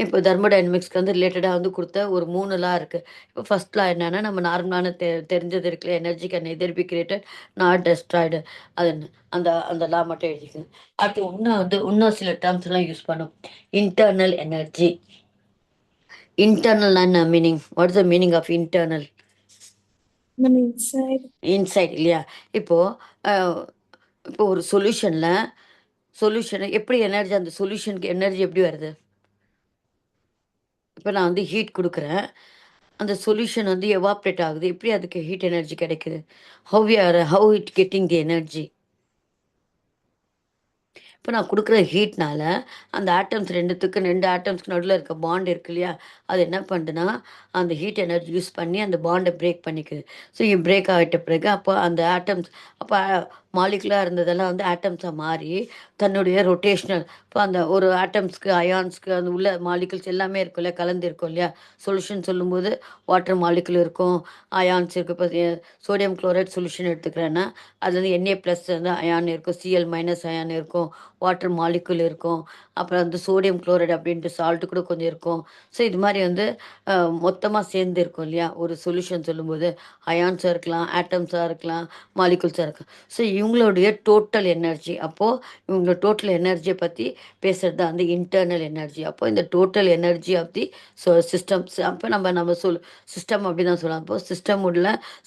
இப்போ தெர்மோடைனமிக்ஸ்க்கு வந்து ரிலேட்டடாக வந்து கொடுத்த ஒரு 3 லா இருக்குது. இப்போ ஃபர்ஸ்ட் லா என்னன்னா நம்ம நார்மலான தெரிஞ்சது இருக்குல்ல, energy can neither be created not destroyed. அது அந்த அந்த லா மட்டும் எழுதிக்கணும். அடுத்து இன்னும் சில டேர்ம்ஸ் எல்லாம் யூஸ் பண்ணும். Internal energy. இன்டர்னல் என்ன meaning? What is the meaning of internal? Ma'am, inside. Inside இல்லையா. இப்போ ஒரு சொல்யூஷனை எப்படி எனர்ஜி, அந்த சொல்யூஷனுக்கு எனர்ஜி எப்படி வருது? இப்போ நான் வந்து ஹீட் கொடுக்குறேன், அந்த சொல்யூஷன் வந்து எவாப்ரேட் ஆகுது, எப்படி அதுக்கு ஹீட் எனர்ஜி கிடைக்குது? How it getting the energy? இப்போ நான் கொடுக்குற ஹீட்னால அந்த ரெண்டு ஆட்டம்ஸ்க்கு நடுவில் இருக்க பாண்ட் இருக்கு இல்லையா, அது என்ன பண்ணுதுன்னா அந்த ஹீட் எனர்ஜி யூஸ் பண்ணி அந்த பாண்டை பிரேக் பண்ணிக்குது. ஸோ பிரேக் ஆகிட்ட பிறகு அப்போ அந்த ஆட்டம்ஸ் அப்போ மாலிகுலாக இருந்ததெல்லாம் வந்து ஆட்டம்ஸாக மாறி தன்னுடைய ரொட்டேஷ்னல் இப்போ அந்த ஒரு ஆட்டம்ஸ்க்கு அயான்ஸ்க்கு அந்த உள்ள மாலிகுல்ஸ் எல்லாமே இருக்கும் இல்லையா, கலந்து இருக்கும் இல்லையா. சொல்யூஷன் சொல்லும்போது வாட்டர் மாலிகுல் இருக்கும், அயான்ஸ் இருக்குது. இப்போ சோடியம் குளோரைட் சொல்யூஷன் எடுத்துக்கிறேன்னா அது வந்து Na ப்ளஸ் வந்து அயான் இருக்கும், Cl- அயான் இருக்கும், வாட்டர் மாலிகுல் இருக்கும், அப்புறம் வந்து சோடியம் குளோரைடு அப்படின்ட்டு சால்ட்டு கூட கொஞ்சம் இருக்கும். ஸோ இது மாதிரி வந்து மொத்தமாக சேர்ந்து இருக்கும் இல்லையா ஒரு சொல்யூஷன் சொல்லும்போது. அயான்ஸாக இருக்கலாம், ஆட்டம்ஸாக இருக்கலாம், மாலிகுல்ஸாக இருக்கலாம். ஸோ இவங்களுடைய டோட்டல் எனர்ஜி, அப்போது இவங்க டோட்டல் எனர்ஜியை பற்றி பேசுகிறது தான் வந்து இன்டர்னல் எனர்ஜி. அப்போ இந்த total energy of the systems, அப்போ நம்ம சிஸ்டம் அப்படி தான் சொல்லலாம். அப்போ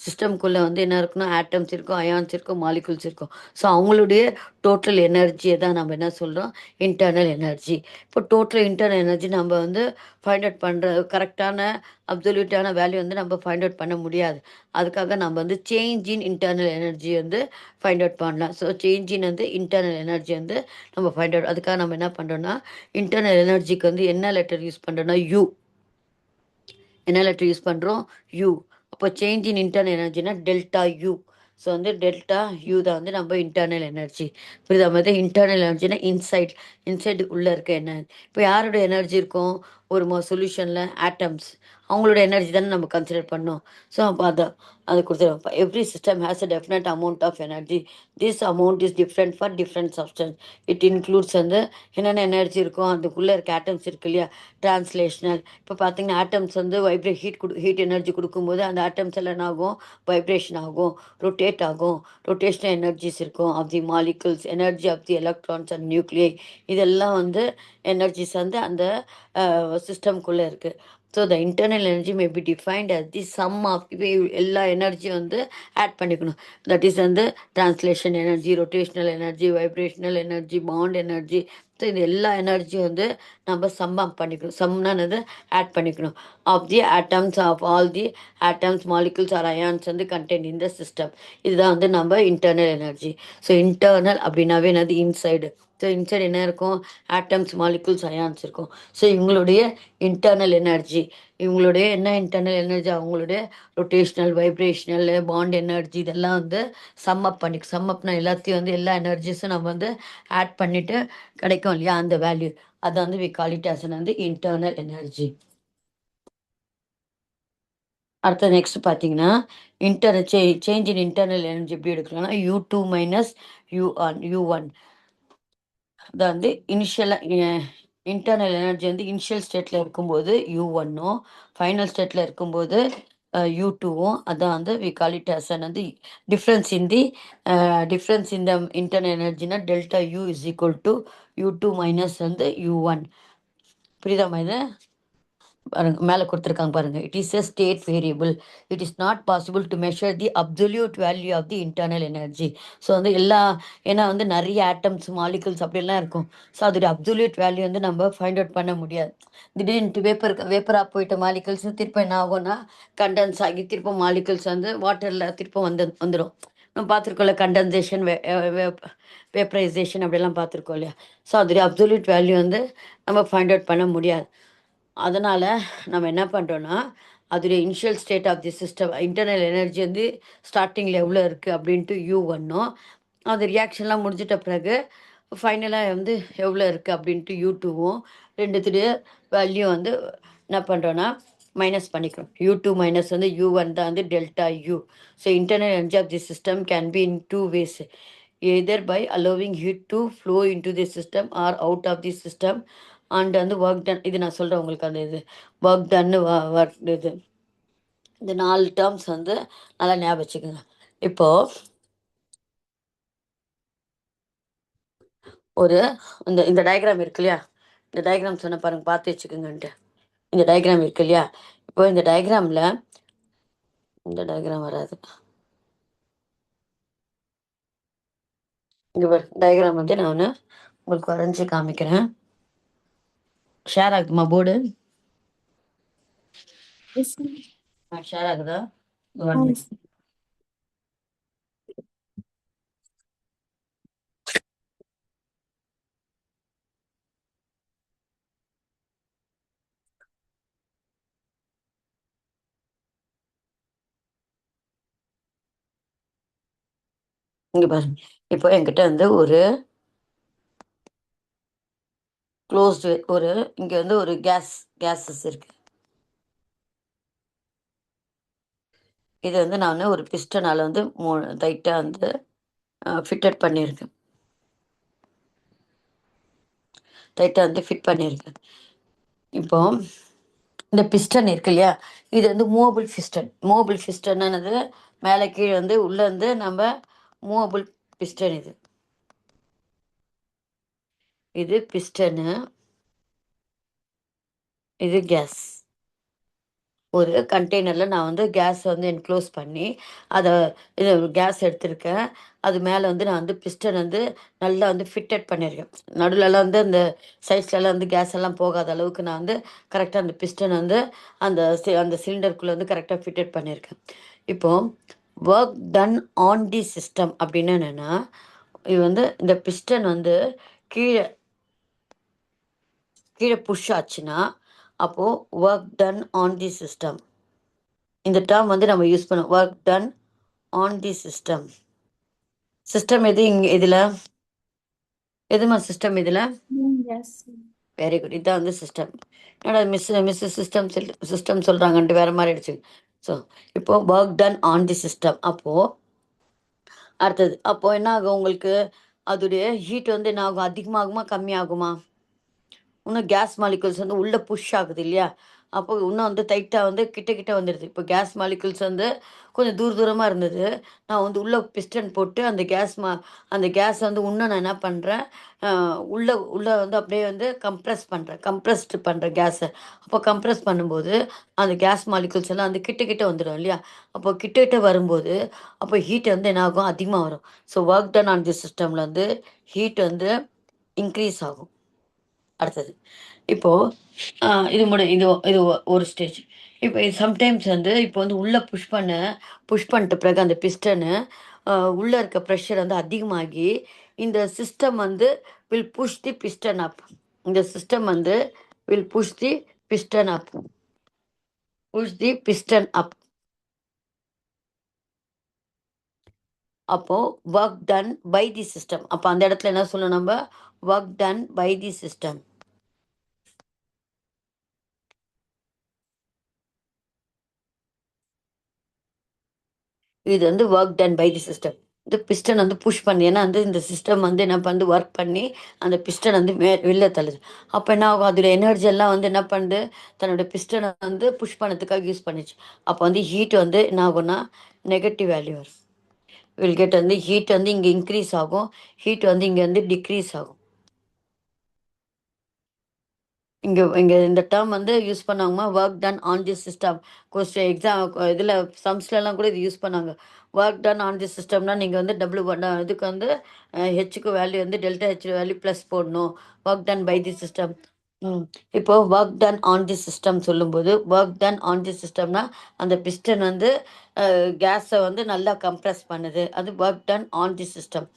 சிஸ்டம்குள்ளே வந்து என்ன இருக்குன்னா ஆட்டம்ஸ் இருக்கும், அயான்ஸ் இருக்கும், மாலிகுல்ஸ் இருக்கும். ஸோ அவங்களுடைய டோட்டல் எனர்ஜியை தான் நம்ம என்ன சொல்கிறோம், இன்டர்னல் எனர்ஜி. இப்போ டோட்டல் இன்டர்னல் எனர்ஜி நம்ம வந்து ஃபைண்ட் அவுட் பண்ணுற கரெக்டான அப்சல்யூட்டான வேல்யூ வந்து நம்ம ஃபைண்ட் அவுட் பண்ண முடியாது. அதுக்காக நம்ம வந்து சேஞ்ச் இன் இன்டர்னல் எனர்ஜி வந்து ஃபைண்ட் அவுட் பண்ணலாம். ஸோ சேஞ்ச் இன் வந்து இன்டர்னல் எனர்ஜி வந்து நம்ம ஃபைண்ட் அவுட். அதுக்காக நம்ம என்ன பண்ணுறோன்னா இன்டர்னல் எனர்ஜிக்கு வந்து என்ன லெட்டர் யூஸ் பண்ணுறோன்னா யூ. என்ன லெட்டர் யூஸ் பண்ணுறோம், யூ. அப்போ சேஞ்ச் இன் இன்டர்னல் எனர்ஜினா டெல்டா யூ. ஸோ வந்து டெல்டா யூ தான் வந்து நம்ம இன்டர்னல் எனர்ஜி. புரியுதா மாதிரி இன்டர்னல் எனர்ஜினா இன்சைடு உள்ளே இருக்க என்ன. இப்போ யாரோட எனர்ஜி இருக்கும், ஒரு சொல்யூஷனில் ஆட்டம்ஸ், அவங்களோட எனர்ஜி தானே நம்ம கன்சிடர் பண்ணோம். ஸோ அப்போ அது கொடுத்துருவோம். Every system has a definite amount of energy. This amount is different for different substance. It includes வந்து என்னென்ன எனர்ஜி இருக்கும், அதுக்குள்ளே இருக்க ஆட்டம்ஸ் இருக்கு இல்லையா, டிரான்ஸ்லேஷனல். இப்போ பார்த்தீங்கன்னா ஆட்டம்ஸ் வந்து ஹீட் எனர்ஜி கொடுக்கும்போது அந்த ஆட்டம்ஸ் எல்லாம் என்ன ஆகும், வைப்ரேஷன் ஆகும், ரொட்டேட் ஆகும். ரொட்டேஷனல் எனர்ஜிஸ் இருக்கும் of the molecules, energy of the electrons and nuclei. இதெல்லாம் வந்து எனர்ஜிஸ் வந்து அந்த சிஸ்டம்குள்ளே இருக்குது. So the internal energy may be defined as the sum of இவை எல்லா எனர்ஜியும் வந்து ஆட் பண்ணிக்கணும். தட் இஸ் வந்து translation energy, rotational energy, vibrational energy, bond energy. So இது எல்லா எனர்ஜியும் வந்து நம்ம சம்மம் பண்ணிக்கணும். சம்னானது ஆட் பண்ணிக்கணும். Of the atoms of all the atoms, molecules R ions வந்து கண்டெயின் இன் த சிஸ்டம். இதுதான் வந்து நம்ம இன்டர்னல் எனர்ஜி. ஸோ இன்டர்னல் அப்படின்னாவே என்னது, இன்சைடு. ஸோ இன்சைடு என்ன இருக்கும், ஆட்டம்ஸ், மாலிகுல்ஸ், அயான்ஸ் இருக்கும். ஸோ இவங்களுடைய இன்டர்னல் எனர்ஜி, இவங்களுடைய என்ன இன்டர்னல் எனர்ஜி, அவங்களுடைய ரொட்டேஷ்னல், வைப்ரேஷனல், பாண்ட் எனர்ஜி, இதெல்லாம் வந்து சம்மப்னா எல்லாத்தையும் வந்து எல்லா எனர்ஜிஸும் நம்ம வந்து ஆட் பண்ணிட்டு கிடைக்கும் இல்லையா அந்த வேல்யூ. அதை வந்து வி கால் இட் ஆஸ் வந்து இன்டர்னல் எனர்ஜி. அடுத்த நெக்ஸ்ட் பார்த்தீங்கன்னா சேஞ்ச் இன் இன்டர்னல் எனர்ஜி எப்படி எடுக்கலாம்னா U2 மைனஸ் U1. அதை வந்து இன்டர்னல் எனர்ஜி வந்து இனிஷியல் ஸ்டேட்டில் இருக்கும்போது U1ம், ஃபைனல் ஸ்டேட்டில் இருக்கும்போது U2வும். அதான் வந்து வி கால் இட் ஆஸ் வந்து டிஃப்ரென்ஸ் இன் த இன்டர்னல் எனர்ஜினா delta U is equal to U2 minus வந்து U1. புரியுதா இது பாருங்க, மேலே கொடுத்துருக்காங்க பாருங்க. It is a state variable. It is not possible to measure the absolute value of the internal energy. So வந்து ஏன்னா வந்து நிறைய ஆட்டம்ஸ், மாலிகுல்ஸ் அப்படிலாம் இருக்கும். ஸோ அதோடைய அப்சல்யூட் வேல்யூ வந்து நம்ம ஃபைண்ட் அவுட் பண்ண முடியாது. திடீர்னு வேப்பராக போயிட்ட மாலிகுல்ஸ் திருப்ப என்ன ஆகும்னா கண்டென்ஸ் ஆகி திருப்ப மாலிகுல்ஸ் வந்து வாட்டரில் திருப்ப வந்துடும். நம்ம பார்த்துருக்கோம்ல, கண்டென்சேஷன், வேப்பரைசேஷன் அப்படிலாம் பார்த்துருக்கோம் இல்லையா. ஸோ அதோடைய அப்சல்யூட் வேல்யூ வந்து நம்ம ஃபைண்ட் அவுட் பண்ண முடியாது. அதனால் நம்ம என்ன பண்ணுறோன்னா அதோடைய initial state of the system, internal energy வந்து ஸ்டார்டிங்கில் எவ்வளோ இருக்குது அப்படின்ட்டு U1ம், அது ரியாக்ஷன்லாம் முடிஞ்சிட்ட பிறகு ஃபைனலாக வந்து எவ்வளோ இருக்குது அப்படின்ட்டு U2வும், ரெண்டுத்துடைய வேல்யூ வந்து என்ன பண்ணுறோன்னா மைனஸ் பண்ணிக்கிறோம். U2 மைனஸ் வந்து U1 தான் வந்து delta U. So internal energy of the system can be in two ways, either by allowing heat to flow into the system or out of the system. And வந்து work done, இது நான் சொல்கிறேன் உங்களுக்கு. அந்த இது work டன்னு, work இது, இந்த 4 terms வந்து நல்லா ஞாபகம் வச்சுக்கோங்க. இப்போது ஒரு இந்த டயக்ராம் இருக்கு இல்லையா, இந்த டயக்ராம் சொன்ன பாருங்க, பார்த்து வச்சுக்கோங்கன்ட்டு. இந்த டயக்ராம் இருக்கு இல்லையா, இப்போ இந்த டயக்ராம் வராது. இங்கே டயக்ராம் வந்து நான் உங்களுக்கு வரைஞ்சி காமிக்கிறேன். ஷேர் ஆகுதுமா போர்டு? Yes, ma'am. ஷேர் ஆகுதா? Yes. இங்க பாருங்க. இப்போ என்கிட்ட வந்து ஒரு க்ளோஸ்டு ஒரு இங்க வந்து ஒரு கேஸஸ் இருக்கு. இது வந்து நானு ஒரு பிஸ்டனால வந்து டைட்டா வந்து ஃபிட்டட் பண்ணியிருக்கேன். டைட்டா வந்து ஃபிட் பண்ணியிருக்கேன். இப்போ இந்த பிஸ்டன் இருக்கு இல்லையா? இது வந்து மூவபிள் பிஸ்டன். மூவபிள் பிஸ்டன்னானது மேல கீழ வந்து உள்ள வந்து நம்ம மூவபிள் பிஸ்டன் இது. இது பிஸ்டனு. இது கேஸ். ஒரு கண்டெய்னர்ல நான் வந்து கேஸ் வந்து என்க்ளோஸ் பண்ணி, அத இது கேஸ் எடுத்திருக்கேன். அது மேல வந்து நான் வந்து பிஸ்டன் வந்து நல்லா வந்து ஃபிட்டட் பண்ணியிருக்கேன். நடுவுலலாம் வந்து அந்த சைட்ஸ்லலாம் வந்து கேஸ் எல்லாம் போகாத அளவுக்கு நான் வந்து கரெக்ட்டா அந்த பிஸ்டன் வந்து அந்த சிலிண்டருக்குள்ள வந்து கரெக்ட்டா ஃபிட்டட் பண்ணியிருக்கேன். இப்போ work done on the system அப்டின்னா என்னன்னா, இது வந்து இந்த பிஸ்டன் வந்து கீழ கீழ புஷ் ஆச்சுன்னா, அப்போ work done on the system. இந்த டேர்ம் வந்து நம்ம யூஸ் பண்ணுவோம். Work done on the system. System எது இதுல? எதும்மா சிஸ்டம் இதுல? Yes. Very good. இதான் வந்து சிஸ்டம். என்னடா மிஸ் சிஸ்டம் சொல்றாங்கன்ட்டு வேற மாரி ஆயிடுச்சு. ஸோ, இப்போ work done on the system. அப்போ அடுத்தது. அப்போ என்ன ஆகும் உங்களுக்கு? அதோடைய ஹீட் வந்து என்ன ஆகும்? அதிகமாகுமா? கம்மியாகுமா? இன்னும் கேஸ் மாலிக்யூல்ஸ் வந்து உள்ள புஷ் ஆகுது இல்லையா? அப்போ இன்னும் வந்து டைட்டா வந்து கிட்ட கிட்ட வந்துடுது. இப்போ கேஸ் மாலிக்யூல்ஸ் வந்து கொஞ்சம் தூரமா இருந்தது. நான் வந்து உள்ள பிஸ்டன் போட்டு அந்த கேஸ் வந்து இன்னும் நான் என்ன பண்றேன், அ உள்ள உள்ள வந்து அப்படியே வந்து கம்ப்ரஸ்டு பண்றேன் கேஸ. அப்போ கம்ப்ரஸ் பண்ணும்போது, அந்த கேஸ் மாலிக்யூல்ஸ் எல்லாம் வந்து கிட்ட கிட்ட வந்துடும் இல்லையா? அப்போ கிட்ட கிட்ட வரும்போது, அப்போ ஹீட் வந்து என்ன ஆகும்? அதிகமா வரும். ஸோ வொர்க் டன் ஆன் தி சிஸ்டம்ல வந்து ஹீட் வந்து இன்கிரீஸ் ஆகும். அடுத்தது. இப்போ இது இது ஒரு ஸ்டேஜ். இப்போ இது சம்டைம்ஸ் வந்து இப்போ வந்து உள்ள புஷ் பண்ணிட்ட பிறகு அந்த பிஸ்டனு உள்ள இருக்க ப்ரெஷர் வந்து அதிகமாகி, இந்த சிஸ்டம் வந்து will push the piston up. இந்த சிஸ்டம் வந்து will push the piston up. Push the piston up. அப்போ work done by the system. அப்போ அந்த இடத்துல என்ன சொல்லணும் நம்ம? Work done by the system. இது வந்து work done by the system. இந்த பிஸ்டன் வந்து புஷ் பண்ணி ஏன்னா வந்து இந்த சிஸ்டம் வந்து என்ன பண்ணுது ஒர்க் பண்ணி அந்த பிஸ்டன் வந்து வெளில தள்ளுது. அப்போ என்ன ஆகும்? அதோட எனர்ஜி எல்லாம் வந்து என்ன பண்ணுது? தன்னோட பிஸ்டனை வந்து புஷ் பண்ணதுக்காக யூஸ் பண்ணிச்சு. அப்போ வந்து ஹீட் வந்து என்ன ஆகும்னா நெகட்டிவ் வேல்யூ வரும். வில் கெட் வந்து ஹீட் வந்து இங்கே இன்க்ரீஸ் ஆகும். ஹீட் வந்து இங்கே வந்து டிக்ரீஸ் ஆகும். இங்க இங்க இந்த டேர்ம் வந்து யூஸ் பண்ணாங்கம்மா. Work done on the system. Exam இதில சம்ஸ்லலாம் கூட இது யூஸ் பண்ணாங்க. வொர்க் டன் ஆன் தி சிஸ்டம்னா நீங்க வந்து இதுக்கு வந்து ஹெச்சுக்கு வேல்யூ வந்து டெல்டா ஹெச் வேல்யூ ப்ளஸ் போடணும். Work done by the system. ம். இப்போ work done on the system சொல்லும்போது, வொர்க் டன் ஆன் தி சிஸ்டம்னா அந்த பிஸ்டன் வந்து கேஸ வந்து நல்லா கம்ப்ரஸ் பண்ணுது. அது work done on the system.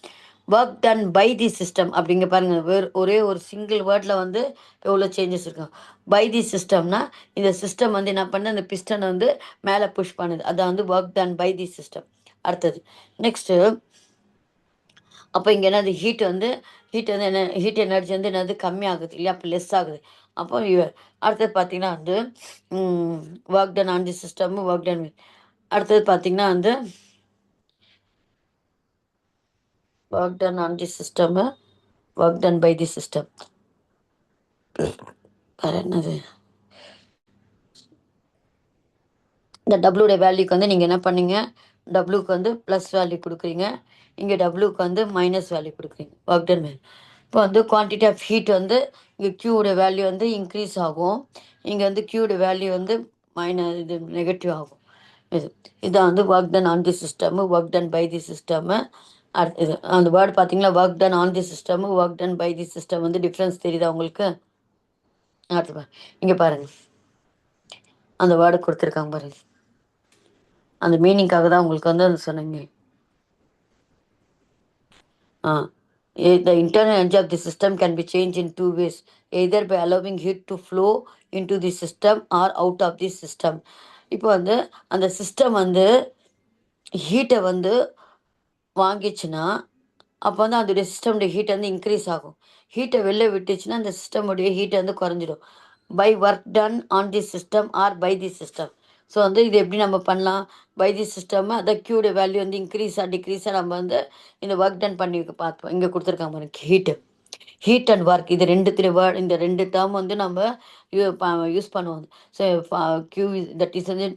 Work done by the system அப்படிங்க பாருங்க. ஒரே ஒரு சிங்கிள் வேர்ட்ல வந்து எவ்வளோ சேஞ்சஸ் இருக்கும். பை தி சிஸ்டம்னா இந்த சிஸ்டம் வந்து என்ன பண்ணுது? அந்த பிஸ்டனை வந்து மேலே புஷ் பண்ணுது. அதான் வந்து work done by the system. அடுத்தது. நெக்ஸ்ட்டு அப்போ இங்கே என்னது ஹீட் எனர்ஜி வந்து என்னது கம்மியாகுது இல்லையா? அப்போ லெஸ் ஆகுது. அப்போ அடுத்தது பார்த்தீங்கன்னா வந்து work done on the system work done. அடுத்தது பார்த்தீங்கன்னா வந்து work done on the system work done by the system. வேற என்னது? இந்த டபுள்யூடைய வேல்யூக்கு வந்து நீங்கள் என்ன பண்ணீங்க? டபுள்யூக்கு வந்து ப்ளஸ் வேல்யூ கொடுக்குறீங்க. இங்கே டபுள்யூக்கு வந்து மைனஸ் வேல்யூ கொடுக்குறீங்க. Work done value. இப்போ வந்து குவான்டிட்டி ஆஃப் ஹீட் வந்து இங்கே கியூவோட வேல்யூ வந்து இன்க்ரீஸ் ஆகும். இங்கே வந்து கியூவோட வேல்யூ வந்து இது நெகட்டிவ் ஆகும். இதான் வந்து work done on the system work done by the system. இது அந்த வேர்டு பார்த்தீங்களா? Work done on the system work done by the system வந்து டிஃப்ரென்ஸ் தெரியுதா உங்களுக்கு? அடுத்து இங்கே பாருங்க. அந்த வேர்டு கொடுத்துருக்காங்க பாருங்க. அந்த மீனிங்காக தான் உங்களுக்கு வந்து அது சொன்னீங்க. The internal energy of the system can be changed in two ways, either by allowing heat to flow into the system or out of the system. இப்போ வந்து அந்த சிஸ்டம் வந்து ஹீட்டை வந்து வாங்கிச்சுன்னா அப்போ வந்து அதோடைய சிஸ்டமுடைய ஹீட் வந்து இன்க்ரீஸ் ஆகும். ஹீட்டை வெளில விட்டுச்சுன்னா அந்த சிஸ்டமுடைய ஹீட் வந்து குறைஞ்சிடும். By work done on the system or by the system. So வந்து இது எப்படி நம்ம பண்ணலாம்? பை தி சிஸ்டம் அதை கியூட வேல்யூ வந்து இன்க்ரீஸாக டிக்ரீஸாக நம்ம வந்து இந்த ஒர்க் டன் பண்ணி பார்ப்போம். இங்கே கொடுத்துருக்காங்க பாருங்க, ஹீட் அண்ட் ஒர்க். இது இந்த 2 டேர்ம் வந்து நம்ம யூஸ் பண்ணுவோம். ஸோ கியூ தட் இஸ் வந்து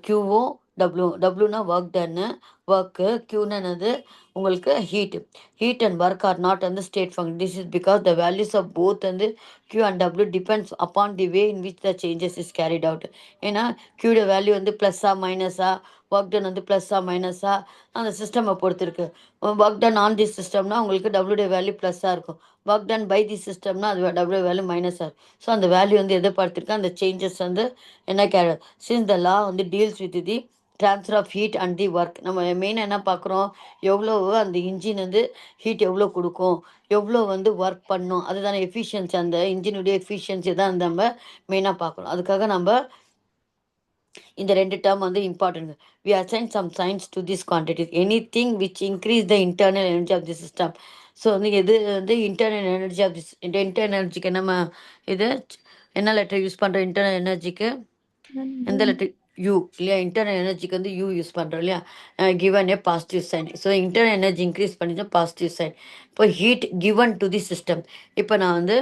கியூஓ டபிள்யூனா ஒர்க் டன்னு, ஒர்க்கு கியூனது உங்களுக்கு heat and work or not வந்து state function. This is because the values of both வந்து Q and W depends upon the way in which the changes is carried out. ஏன்னா கியூட value வந்து ப்ளஸ்ஸா மைனஸா, work done வந்து ப்ளஸ்ஸா மைனஸா அந்த சிஸ்டமை பொறுத்து இருக்கு. ஒர்க் டன் ஆன் தி சிஸ்டம்னா உங்களுக்கு டபிள்யூடைய வேல்யூ ப்ளஸ்ஸாக இருக்கும். ஒர்க் டன் பை தி சிஸ்டம்னா அது டபிள்யூ வேல்யூ மைனஸாக இருக்கும். ஸோ அந்த வேல்யூ வந்து எதிர்பார்த்துருக்கேன். அந்த சேஞ்சஸ் வந்து என்ன சின்ஸ் த லா வந்து deals with the transfer of heat and the work. நம்ம மெயினாக என்ன பார்க்குறோம்? எவ்வளோ அந்த இன்ஜின் வந்து ஹீட் எவ்வளோ கொடுக்கும், எவ்வளோ வந்து ஒர்க் பண்ணும், அதுதானே எஃபிஷியன்சி. அந்த இன்ஜினுடைய எஃபிஷியன்சி தான் நம்ம மெயினாக பார்க்கணும். அதுக்காக நம்ம இந்த 2 டேர்ம் வந்து important. We assign some signs to this quantities. Anything which increase the internal energy of the system. So வந்து எது வந்து internal energy of this internal எனர்ஜிக்கு நம்ம இது என்ன லெட்டர் யூஸ் பண்ணுறோம்? இன்டர்னல் எனர்ஜிக்கு எந்த லெட்டர்? யூ இல்லையா? இன்டர்னல் எனர்ஜிக்கு வந்து யூ யூஸ் பண்ணுறோம் இல்லையா? Given a positive sign. So internal energy increase பண்ணிச்சா பாசிட்டிவ் சைன். இப்போ heat given to the system. இப்போ நான் வந்து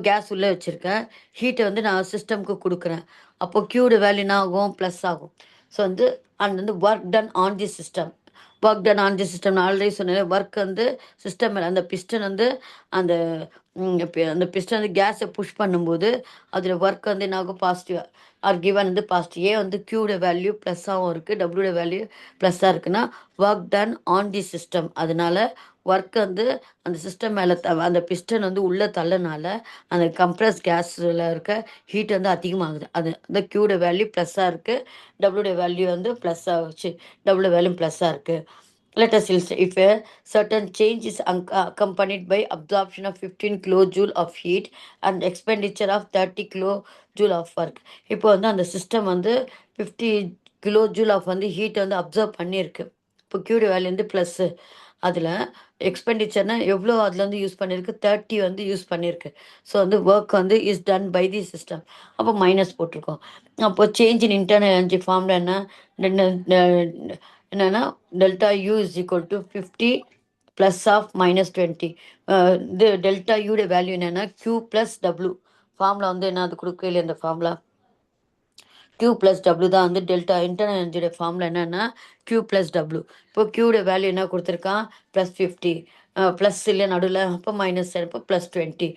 கேஸ் உள்ளே வச்சுருக்கேன், ஹீட்டை வந்து நான் சிஸ்டம்க்கு கொடுக்குறேன். அப்போ கியூட வேல்யூ என்ன ஆகும்? ப்ளஸ் ஆகும். ஸோ வந்து அண்ட் வந்து work done on the system. Work done on the system நான் ஆல்ரெடி சொன்னேன். ஒர்க் வந்து சிஸ்டம் மேலே அந்த பிஸ்டன் வந்து அந்த அந்த பிஸ்டன் வந்து கேஸை புஷ் பண்ணும்போது அதில் ஒர்க் வந்து என்ன ஆகும்? பாசிட்டிவ் ஆர் கிவன் வந்து பாசிட்டிவ். ஏ வந்து கியூட வேல்யூ ப்ளஸ்ஸாகவும் இருக்குது, டபிள்யூட வேல்யூ ப்ளஸ்ஸாக இருக்குன்னா work done on the system. அதனால ஒர்க் வந்து அந்த சிஸ்டம் மேலே அந்த பிஸ்டன் வந்து உள்ளே தள்ளனால அந்த கம்ப்ரஸ் கேஸில் இருக்க ஹீட் வந்து அதிகமாகுது. அது அந்த கியூட வேல்யூ ப்ளஸ்ஸாக இருக்குது, டபிள்யூட வேல்யூ வந்து ப்ளஸ்ஸாக வச்சு டபிள்யூ வேல்யூ ப்ளஸ்ஸாக இருக்குது. Let us illustrate. If a certain change is accompanied by absorption of 15 kilojoule of heat and expenditure of 30 kilojoule of work. இப்போ வந்து அந்த சிஸ்டம் வந்து 50 கிலோஜூல் ஆஃப் வந்து ஹீட் வந்து அப்சர்வ் பண்ணியிருக்கு. இப்போ கியூடி வேல்யூ வந்து ப்ளஸ்ஸு, அதில் எக்ஸ்பெண்டிச்சர்னா எவ்வளோ அதில் வந்து யூஸ் பண்ணியிருக்கு? 30 வந்து யூஸ் பண்ணியிருக்கு. ஸோ வந்து ஒர்க் வந்து is done by the system. அப்போ மைனஸ் போட்டிருக்கோம். அப்போ சேஞ்ச் இன் இன்டர்னல் எனர்ஜி ஃபார்ம்ல என்னன்னா delta U is equal to 50 plus of -20. இது டெல்டா யூட வேல்யூ என்னென்னா கியூ ப்ளஸ் டபிள்யூ. ஃபார்முலா வந்து என்ன அது கொடுக்கல இந்த ஃபார்முலா. கியூ ப்ளஸ் டபிள்யூ தான் வந்து டெல்டா இன்டர்னல் எனர்ஜியோட ஃபார்முலா என்னென்னா கியூ ப்ளஸ் டபிள்யூ. இப்போ கியூட வேல்யூ என்ன கொடுத்துருக்கான்? +50. ப்ளஸ் இல்லை நடுவில், அப்போ மைனஸ், இப்போ +20.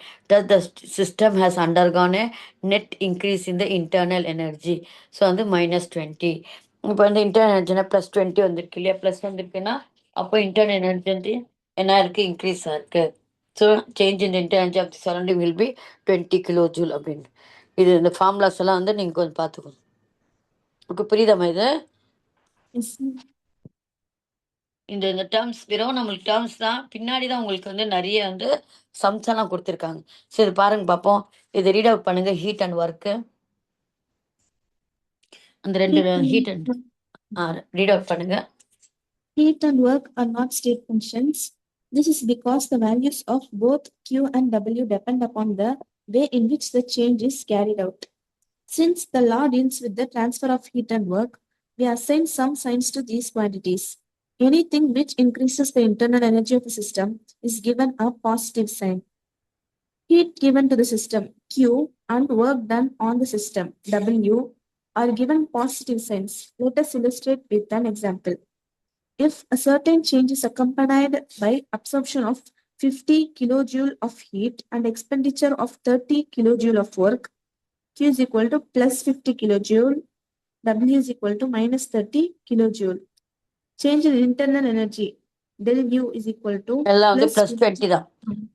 The system has undergone A net increase in the internal energy. So வந்து -20. இப்போ வந்து இன்டர்னல் எனர்ஜினா +20 வந்திருக்கு இல்லையா? ப்ளஸ் வந்திருக்குன்னா அப்போ இன்டர்னல் எனர்ஜி வந்து என்ன இருக்குது? இன்க்ரீஸ் ஆயிருக்கு. So change in internal energy of the surrounding will be 20 kilojoule அப்படின்னு. இது இந்த ஃபார்முலாஸ் எல்லாம் வந்து நீங்கள் கொஞ்சம் பார்த்துக்கணும். ஓகே, புரியுதாம்மா இது? Yes, ma'am. இந்த டேர்ம்ஸ் வெறும் நம்மளுக்கு டேர்ம்ஸ் தான், பின்னாடி தான் உங்களுக்கு வந்து நிறைய வந்து சம்ஸ் எல்லாம் கொடுத்துருக்காங்க. சரி பாருங்க பார்ப்போம். இதை ரீட் அவுட் பண்ணுங்க. ஹீட் அண்ட் ஒர்க்கு, அந்த ரெண்டு ஹீட் அண்ட் ரீட் அவுட் பண்ணுங்க. Heat and work are not state functions. This is because the values of both Q and W depend upon the way in which the change is carried out. Since the law deals with the transfer of heat and work, we assign some signs to these quantities. Anything which increases the internal energy of the system is given a positive sign. Heat given to the system Q and work done on the system W are given positive signs. Let us illustrate with an example. If a certain change is accompanied by absorption of 50 kilojoule of heat and expenditure of 30 kilojoule of work, Q is equal to +50 kilojoule, W is equal to -30 kilojoule. Change in internal energy, del U is equal to எல்லாம் வந்து +20 +20 தான்.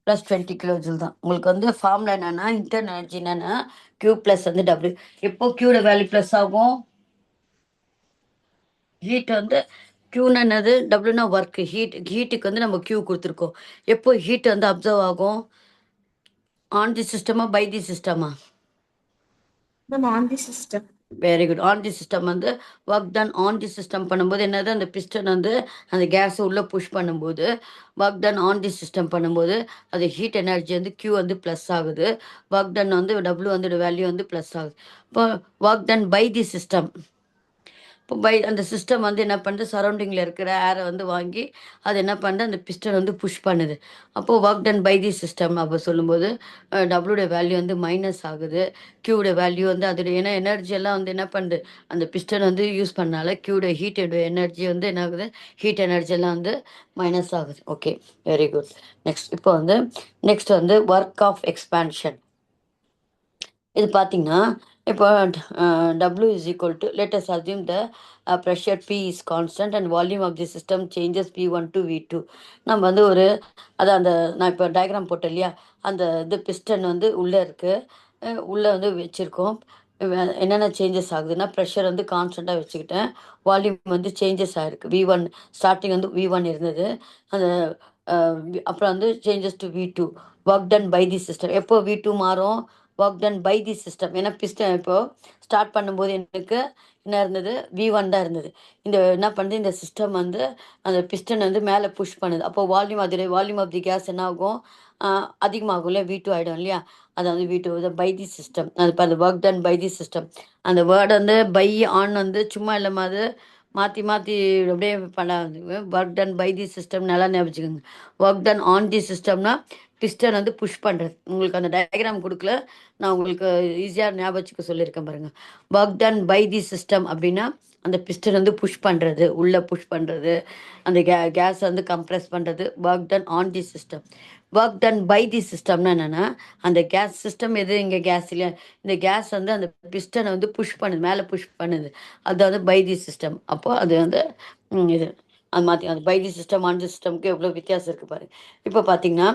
+20 kilojoule தான். உங்களுக்கு வந்து formula என்னன்னா internal energy என்னன்னா Q plus வந்து W. எப்போ கியூட வேல்யூ ப்ளஸ் ஆகும்? ஹீட் வந்து கியூன்னு என்னது? டபிள்யூனா ஒர்க். ஹீட்டுக்கு வந்து நம்ம கியூ கொடுத்துருக்கோம். எப்போ ஹீட் வந்து அப்சர்வ் ஆகும்? ஆன் தி சிஸ்டமா பை தி சிஸ்டமா? on the system. Very good. On the system வந்து work done on the system பண்ணும்போது என்னது, அந்த பிஸ்டன் வந்து அந்த கேஸை உள்ளே புஷ் பண்ணும்போது work done on the system பண்ணும்போது அது ஹீட் எனர்ஜி வந்து Q வந்து ப்ளஸ் ஆகுது. ஒர்க் டன் வந்து W வந்து வேல்யூ வந்து ப்ளஸ் ஆகுது. இப்போ work done by the system, இப்போ பை அந்த சிஸ்டம் வந்து என்ன பண்ணுது, சரௌண்டிங்கில் இருக்கிற ஏரை வந்து வாங்கி அது என்ன பண்ணுது, அந்த பிஸ்டன் வந்து புஷ் பண்ணுது. அப்போது work done by the system அப்போ சொல்லும்போது டபுளுடைய வேல்யூ வந்து மைனஸ் ஆகுது. கியூடைய வேல்யூ வந்து அதோடைய ஏன்னா எனர்ஜி எல்லாம் வந்து என்ன பண்ணுது, அந்த பிஸ்டன் வந்து யூஸ் பண்ணால கியூடைய ஹீட்டோட எனர்ஜி வந்து என்ன ஆகுது, ஹீட் எனர்ஜி எல்லாம் வந்து மைனஸ் ஆகுது. Okay, very good. நெக்ஸ்ட் வந்து ஒர்க் ஆஃப் எக்ஸ்பான்ஷன். இது பார்த்தீங்கன்னா இப்போ W is equal to, let us assume the pressure P is constant and volume of the system changes P1 to V2. நம்ம வந்து அந்த நான் இப்போ டயக்ராம் போட்டேன் இல்லையா, அந்த இது பிஸ்டன் வந்து உள்ளே இருக்குது, உள்ளே வந்து வச்சுருக்கோம். என்னென்ன சேஞ்சஸ் ஆகுதுன்னா, ப்ரெஷர் வந்து கான்ஸ்டண்ட்டாக வச்சுக்கிட்டேன், வால்யூம் வந்து சேஞ்சஸ் ஆகிருக்கு. V1 ஸ்டார்டிங் வந்து V1 இருந்தது, அந்த அப்புறம் வந்து changes to V2. Work done by the system. எப்போ V2 மாறும், work done by the system. ஏன்னா பிஸ்டன் இப்போ ஸ்டார்ட் பண்ணும்போது எனக்கு என்ன இருந்தது, V1 தான் இருந்தது. இந்த என்ன பண்ணுது, இந்த சிஸ்டம் வந்து அந்த பிஸ்டன் வந்து மேலே புஷ் பண்ணுது. அப்போ வால்யூம், அதோடைய வால்யூம் ஆஃப் தி கேஸ் என்ன ஆகும், அதிகமாகும் இல்லையா, V2 ஆகிடும் இல்லையா. அது வந்து V2 பை தி சிஸ்டம். அது இப்போ அந்த work done by the system. அந்த வேர்டு வந்து பை ஆன் வந்து சும்மா இல்லாமல் அது மாற்றி மாற்றி அப்படியே பண்ணாது. Work done by the system நல்லா ஞாபகிச்சுக்கோங்க. ஒர்க் டன் ஆன் தி சிஸ்டம்னா பிஸ்டன் வந்து புஷ் பண்ணுறது. உங்களுக்கு அந்த டயக்ராம் கொடுக்கல, நான் உங்களுக்கு ஈஸியாக ஞாபகிச்சுக்க சொல்லியிருக்கேன் பாருங்கள். Work done by the system அப்படின்னா அந்த பிஸ்டன் வந்து புஷ் பண்ணுறது, உள்ளே புஷ் பண்ணுறது, அந்த கேஸ் வந்து கம்ப்ரெஸ் பண்ணுறது. Work done on the system. Work done by the சிஸ்டம்னா என்னென்னா, அந்த கேஸ் சிஸ்டம் எது, இங்கே கேஸ் இல்லை, இந்த கேஸ் வந்து அந்த பிஸ்டனை வந்து புஷ் பண்ணுது, மேலே புஷ் பண்ணுது, அது வந்து பை தி சிஸ்டம். அப்போது அது வந்து இது அது மாற்றி அந்த by the system on the சிஸ்டம்க்கு எவ்வளோ வித்தியாசம் இருக்குது பாருங்க. இப்போ பார்த்தீங்கன்னா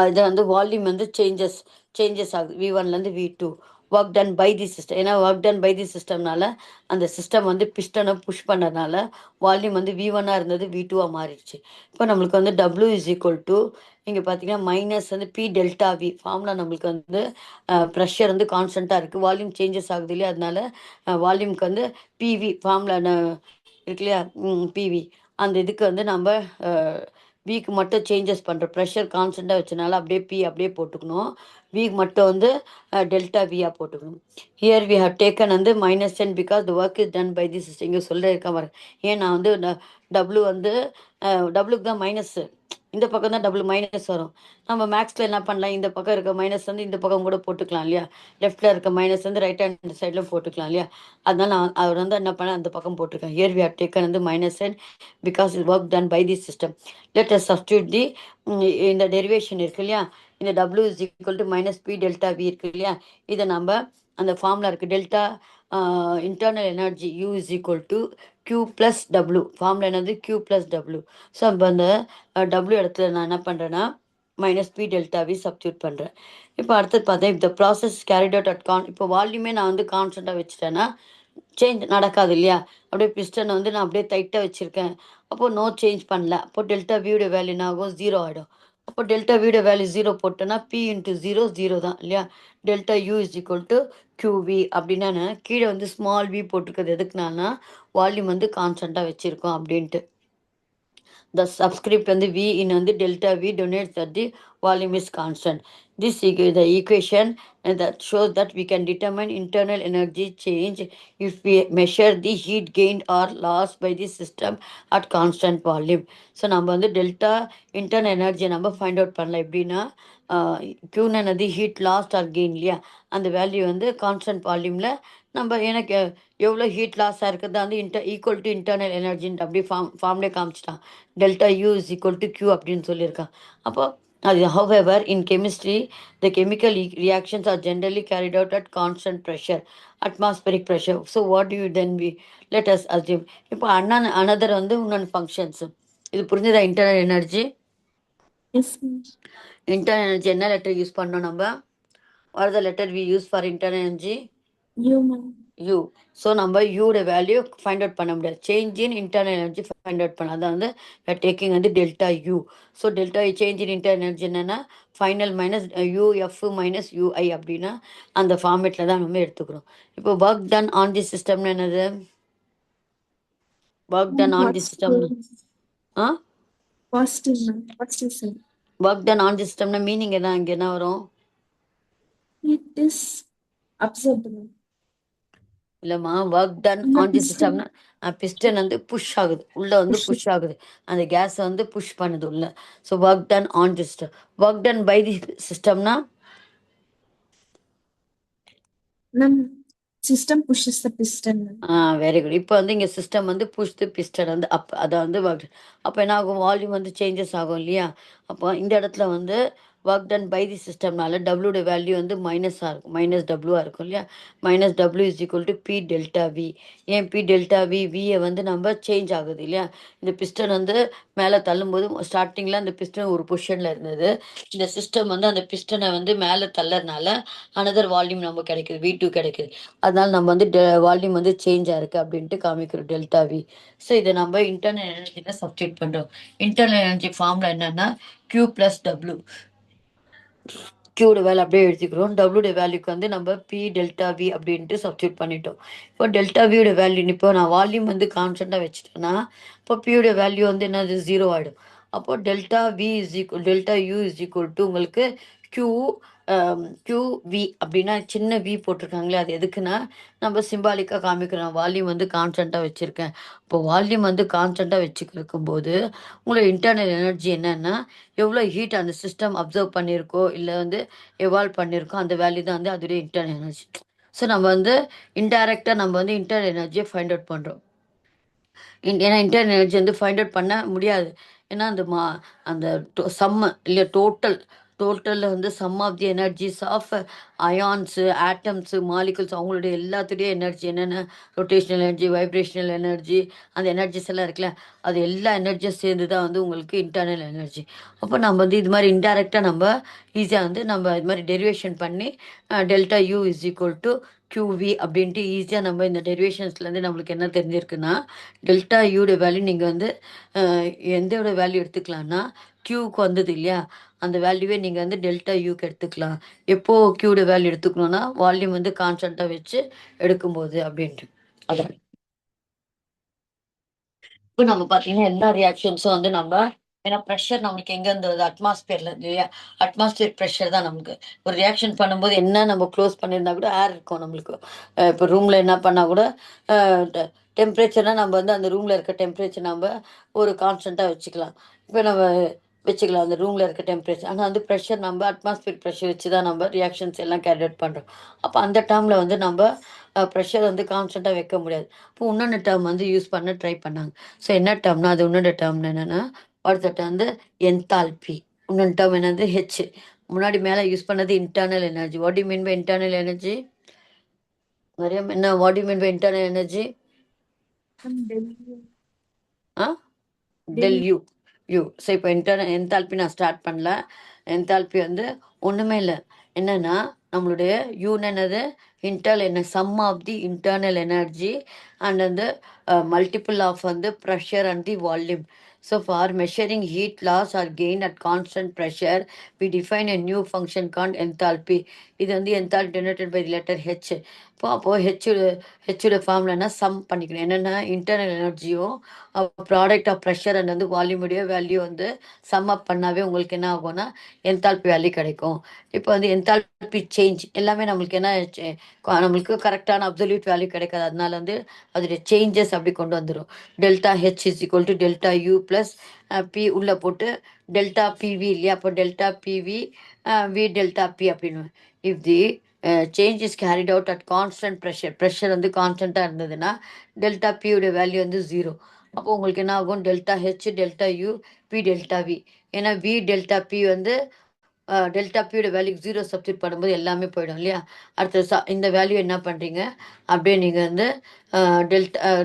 இது வந்து வால்யூம் வந்து சேஞ்சஸ் ஆகுது V1லேருந்து V2. Work done by the system. ஏன்னா ஒர்க் டன் பை தி சிஸ்டம்னால அந்த சிஸ்டம் வந்து பிஸ்டனை புஷ் பண்ணதுனால வால்யூம் வந்து V1ஆக இருந்தது V2ஆக மாறிடுச்சு. இப்போ நம்மளுக்கு வந்து W இஸ் ஈக்குவல் டு, இங்கே பார்த்தீங்கன்னா மைனஸ் வந்து P டெல்டா V ஃபார்முலா. நம்மளுக்கு வந்து ப்ரெஷர் வந்து கான்ஸ்டண்ட்டாக இருக்குது, வால்யூம் சேஞ்சஸ் ஆகுது இல்லையா, அதனால வால்யூம்க்கு வந்து PV ஃபார்முலா இருக்கு இல்லையா, PV. அந்த இதுக்கு வந்து நம்ம வீக்கு மட்டும் சேஞ்சஸ் பண்ணுறோம். ப்ரெஷர் கான்ஸ்டண்ட்டாக வச்சனால அப்படியே P அப்படியே போட்டுக்கணும். வீக் மட்டும் வந்து டெல்டா வியாக போட்டுக்கணும். ஹியர் வி ஹவ் டேக்கன் வந்து -10 because the work is done by the system. இங்கே சொல்லியிருக்கேன் பாருங்க. ஏன் நான் வந்து டபுள்யூ வந்து டபுளுக்கு தான் மைனஸ், இந்த பக்கம் தான் டபுள் மைனஸ் வரும். நம்ம மேக்ஸில் என்ன பண்ணலாம், இந்த பக்கம் இருக்க மைனஸ் வந்து இந்த பக்கம் கூட போட்டுக்கலாம் இல்லையா, லெஃப்டில் இருக்க மைனஸ் வந்து ரைட் ஹேண்ட் சைடில் போட்டுக்கலாம் இல்லையா. அதனால நான் அவர் வந்து என்ன பண்ண அந்த பக்கம் போட்டிருக்கேன். ஹியர் வி ஹவ் டேக்கன் வந்து -10 because it work done by the system. Let us substitute the, இந்த டெரிவேஷன் இருக்கு இல்லையா, இந்த W is equal to -P delta V இருக்கு இல்லையா, இதை நம்ம அந்த ஃபார்முலா இருக்குது, delta internal energy U is equal to Q plus W. Formula என்னது, Q ப்ளஸ் W. ஸோ இப்போ அந்த W இடத்துல நான் என்ன பண்ணுறேன்னா -P டெல்டா V சப்ஸ்டியூட் பண்ணுறேன். இப்போ அடுத்தது பார்த்தேன், இப்போ ப்ராசஸ் கேரிட் அவுட் அட் இப்போ வால்யூமே நான் வந்து கான்ஸ்டண்ட்டாக வச்சுட்டேன்னா சேஞ்ச் நடக்காது இல்லையா. அப்படியே பிஸ்டனை வந்து நான் அப்படியே டைட்டாக வச்சுருக்கேன், அப்போது நோ சேஞ்ச் பண்ணல. அப்போ டெல்டா வியோட வேல்யூ என்ன ஆகும், 0 ஆகிடும். அப்போ டெல்டா வியோட வேல்யூ 0 போட்டோன்னா P இன்ட்டு 0 0 தான் இல்லையா. Delta U is equal to QV. அப்படின்னா கீழே வந்து ஸ்மால் v போட்டிருக்கிறது எதுக்குனானா வால்யூம் வந்து கான்ஸ்டண்ட்டாக வச்சுருக்கோம் அப்படின்ட்டு. The subscript and the V in and the delta V denotes that the volume is constant. This is the equation that shows that we can determine internal energy change if we measure the heat gained or lost by the system at constant volume. So நம்ம வந்து delta internal எனர்ஜியை நம்ம find out பண்ணலாம். எப்படின்னா Qன்னு என்னது heat last R gain இல்லையா, அந்த value வந்து கான்ஸ்டன்ட் வால்யூமில் நம்ம எனக்கு எவ்வளோ ஹீட் லாஸாக இருக்கிறது வந்து ஈக்குவல் டு இன்டர்னல் எனர்ஜின்ட்டு அப்படியே ஃபார்ம்லேயே காமிச்சிட்டான். Delta U is equal to Q அப்படின்னு சொல்லியிருக்கான். அப்போ அது however in chemistry the chemical reactions are generally carried out at constant pressure, atmospheric pressure. So what do you then we let us assume. இப்போ another வந்து இன்னொன்று functions. இது புரிஞ்சுதா, internal energy. Yes, ma'am. Internal energy என்ன letter use பண்ணோம் நம்ம, what is the letter we use for internal energy? U, ma'am. U. So நம்ம யூட வேல்யூ ஃபைண்ட் அவுட் பண்ண முடியாது. Change in internal energy find out பண்ண, அதான் வந்து டேக்கிங் வந்து delta U. So delta change in internal energy என்னன்னா final minus UF minus UI அப்படின்னா அந்த ஃபார்மேட்டில் தான் நம்ம எடுத்துக்கிறோம். இப்போ ஒர்க் டன் ஆன் தி சிஸ்டம்னு என்னது? Work done on the system ஆ Positive, ma'am. Positive sign. Work done on the சிஸ்டம்னா மீனிங் என்ன இங்கே என்ன வரும்? It is absorbed, ma'am. இல்லைம்மா, ஒர்க் டன் இந்த ஆன் தி piston சிஸ்டம்னா பிஸ்டன் வந்து புஷ் ஆகுது, உள்ள வந்து push. புஷ் ஆகுது, அந்த கேஸை வந்து புஷ் பண்ணுது உள்ள. So work done on the system. Work done by the சிஸ்டம்னா Ma'am, system pushes the piston, ma'am. Very good. இப்போ வந்து இங்கே சிஸ்டம் வந்து புஷ் தி பிஸ்டன் வந்து அப், அதை வந்து ஒர்க். அப்போ என்ன ஆகும்? வால்யூம் வந்து சேஞ்சஸ் ஆகும் இல்லையா? அப்போ இந்த இடத்துல வந்து ஒர்க் டன் பை தி சிஸ்டம்னால டபிள்யூட வேல்யூ வந்து மைனஸாக இருக்கும், மைனஸ் டபிள்யூவாக இருக்கும் இல்லையா? Minus W is equal to P delta V. ஏன் பி டெல்டா வி? வியை வந்து நம்ம சேஞ்ச் ஆகுது இல்லையா? இந்த பிஸ்டன் வந்து மேலே தள்ளும்போது ஸ்டார்டிங்கில் அந்த பிஸ்டன் ஒரு பொசிஷனில் இருந்தது. இந்த சிஸ்டம் வந்து அந்த பிஸ்டனை வந்து மேலே தள்ளறதுனால அனதர் வால்யூம் நம்ம கிடைக்குது, V2 கிடைக்குது. அதனால நம்ம வந்து வால்யூம் வந்து சேஞ்ச் ஆயிருக்கு அப்படின்ட்டு காமிக்கிறோம், டெல்டா வி. ஸோ இதை நம்ம இன்டர்னல் எனர்ஜியில் சப்ஸ்டியூட் பண்ணுறோம். இன்டர்னல் எனர்ஜி ஃபார்முலா என்னன்னா Q ப்ளஸ் டபிள்யூ. கியூட வேல்யூ அப்படியே எடுத்துக்கிறோம். டபிள்யூட வேல்யூக்கு வந்து நம்ம பி டெல்டா வி அப்படின்ட்டு சப்ஸ்டியூட் பண்ணிட்டோம். இப்போ டெல்டா வியோட வேல்யூ இப்போ நான் வால்யூம் வந்து கான்ஸ்டண்ட்டாக வச்சுட்டேன்னா இப்போ பியோட வேல்யூ வந்து என்னது? 0 ஆகிடும். அப்போ delta V is equal delta U is equal to உங்களுக்கு கியூ கியூ வி அப்படின்னா சின்ன வி போட்டிருக்காங்களே, அது எதுக்குன்னா நம்ம சிம்பாலிக்காக காமிக்கிறோம். வால்யூம் வந்து கான்ஸ்டண்ட்டாக வச்சுருக்கேன். இப்போ வால்யூம் வந்து கான்ஸ்டண்ட்டாக வச்சுருக்கும் போது உங்களோட இன்டர்னல் எனர்ஜி என்னன்னா எவ்வளோ ஹீட் அந்த சிஸ்டம் அப்சர்வ் பண்ணியிருக்கோ இல்லை வந்து எவால்வ் பண்ணியிருக்கோ அந்த வேல்யூ தான் வந்து அதோடைய இன்டர்னல் எனர்ஜி. ஸோ நம்ம வந்து இன்டைரக்டாக நம்ம வந்து இன்டர்னல் எனர்ஜியை ஃபைண்ட் அவுட் பண்ணுறோம். ஏன்னா இன்டர்னல் எனர்ஜி வந்து ஃபைண்ட் அவுட் பண்ண முடியாது. ஏன்னா அந்த சம்ம இல்லை டோட்டலில் வந்து sum of the energies of ions, atoms, molecules அவங்களுடைய எல்லாத்துடைய எனர்ஜி என்னென்ன ரொட்டேஷனல் எனர்ஜி, வைப்ரேஷனல் எனர்ஜி, அந்த எனர்ஜிஸ் எல்லாம் இருக்குல்ல, அது எல்லா எனர்ஜியும் சேர்ந்து தான் வந்து உங்களுக்கு இன்டர்னல் எனர்ஜி. அப்போ நம்ம வந்து இது மாதிரி இன்டைரக்டாக நம்ம ஈஸியாக வந்து நம்ம இது மாதிரி டெரிவேஷன் பண்ணி delta U is equal to qV அப்படின்ட்டு ஈஸியாக நம்ம இந்த டெரிவேஷன்ஸ்லேருந்து நம்மளுக்கு என்ன தெரிஞ்சிருக்குன்னா டெல்டா யூட வேல்யூ நீங்கள் வந்து எந்தோட வேல்யூ எடுத்துக்கலாம்னா கியூக்கு வந்தது இல்லையா, அந்த வேல்யூவே நீங்கள் வந்து டெல்டா யூக்கு எடுத்துக்கலாம். எப்போ கியூட வேல்யூ எடுத்துக்கணும்னா வால்யூம் வந்து கான்ஸ்டண்ட்டாக வச்சு எடுக்கும்போது அப்படின்ட்டு. அதான் இப்போ நம்ம பார்த்தீங்கன்னா எல்லா ரியாக்ஷன்ஸும் வந்து நம்ம, ஏன்னா ப்ரெஷர் நம்மளுக்கு எங்கேருந்து வருது? அட்மாஸ்பியர்ல இருந்து இல்லையா? அட்மாஸ்பியர் ப்ரெஷர் தான் நமக்கு. ஒரு ரியாக்ஷன் பண்ணும்போது என்ன நம்ம க்ளோஸ் பண்ணியிருந்தா கூட ஏர் இருக்கும் நம்மளுக்கு. இப்போ ரூமில் என்ன பண்ணால் கூட டெம்பரேச்சர்னால் நம்ம வந்து அந்த ரூமில் இருக்க டெம்பரேச்சர் நம்ம ஒரு கான்ஸ்டண்ட்டாக வச்சுக்கலாம். இப்போ நம்ம வச்சுக்கலாம் அந்த ரூமில் இருக்க டெம்பரேச்சர். ஆனால் வந்து ப்ரெஷர் நம்ம அட்மாஸ்பியர் ப்ரெஷர் வச்சு தான் நம்ம ரியாக்ஷன்ஸ் எல்லாம் கேரி அவுட் பண்ணுறோம். அப்போ அந்த டேர்மில் வந்து நம்ம ப்ரெஷர் வந்து கான்ஸ்டண்ட்டாக வைக்க முடியாது. இப்போ இன்னொன்று டேர்ம் வந்து யூஸ் பண்ண ட்ரை பண்ணாங்க. ஸோ என்ன டேர்ம்னா அது இன்னொரு டேர்ம் என்னென்னா அடுத்த வந்து என்தால்பி. இன்னொன்று டேர்ம் என்னது? ஹெச். முன்னாடி மேலே யூஸ் பண்ணது internal energy. What you mean by internal energy? Mariam என்ன what you mean by internal energy? Ma'am, del ah del U. So இப்போ என்தால்பி நான் ஸ்டார்ட் பண்ணல. என்தால்பி வந்து ஒன்றுமே இல்லை. என்னன்னா நம்மளுடைய யூன்னு என்னது? என்ன sum of the internal energy and வந்து மல்டிபிள் ஆஃப் வந்து pressure and the volume. So for measuring heat loss or gain at constant pressure we define a new function called enthalpy. இது வந்து enthalpy denoted by the letter H. அப்போது ஹெச்சோட ஃபார்ம்லன்னா some பண்ணிக்கணும். என்னென்னா internal எனர்ஜியும் product of pressure and வந்து வால்யூமுடைய value வந்து some அப் பண்ணாவே உங்களுக்கு என்ன ஆகும்னா என்தால்பி வேல்யூ கிடைக்கும். இப்போ வந்து என்தால்பி சேஞ்ச் எல்லாமே நம்மளுக்கு என்ன நம்மளுக்கு கரெக்டான அப்சல்யூட் வேல்யூ கிடைக்காது. அதனால வந்து அதோடைய சேஞ்சஸ் அப்படி கொண்டு வந்துடும். Delta H is equal to delta U plus P உள்ளே போட்டு டெல்டா பிவி இல்லையா? அப்போ delta PV V delta P அப்படின்னு. If the change is carried out at constant pressure வந்து கான்ஸ்டண்ட்டாக இருந்ததுன்னா டெல்டா பியோட வேல்யூ வந்து 0. அப்போ உங்களுக்கு என்ன ஆகும்? Delta H delta U P delta V. ஏன்னா வி டெல்டா பி வந்து டெல்டா பியோட வேல்யூ 0 சப்ஸ்டியூட் பண்ணும்போது எல்லாமே போயிடும் இல்லையா? அடுத்து இந்த வேல்யூ என்ன பண்ணுறீங்க, அப்படியே நீங்கள் வந்து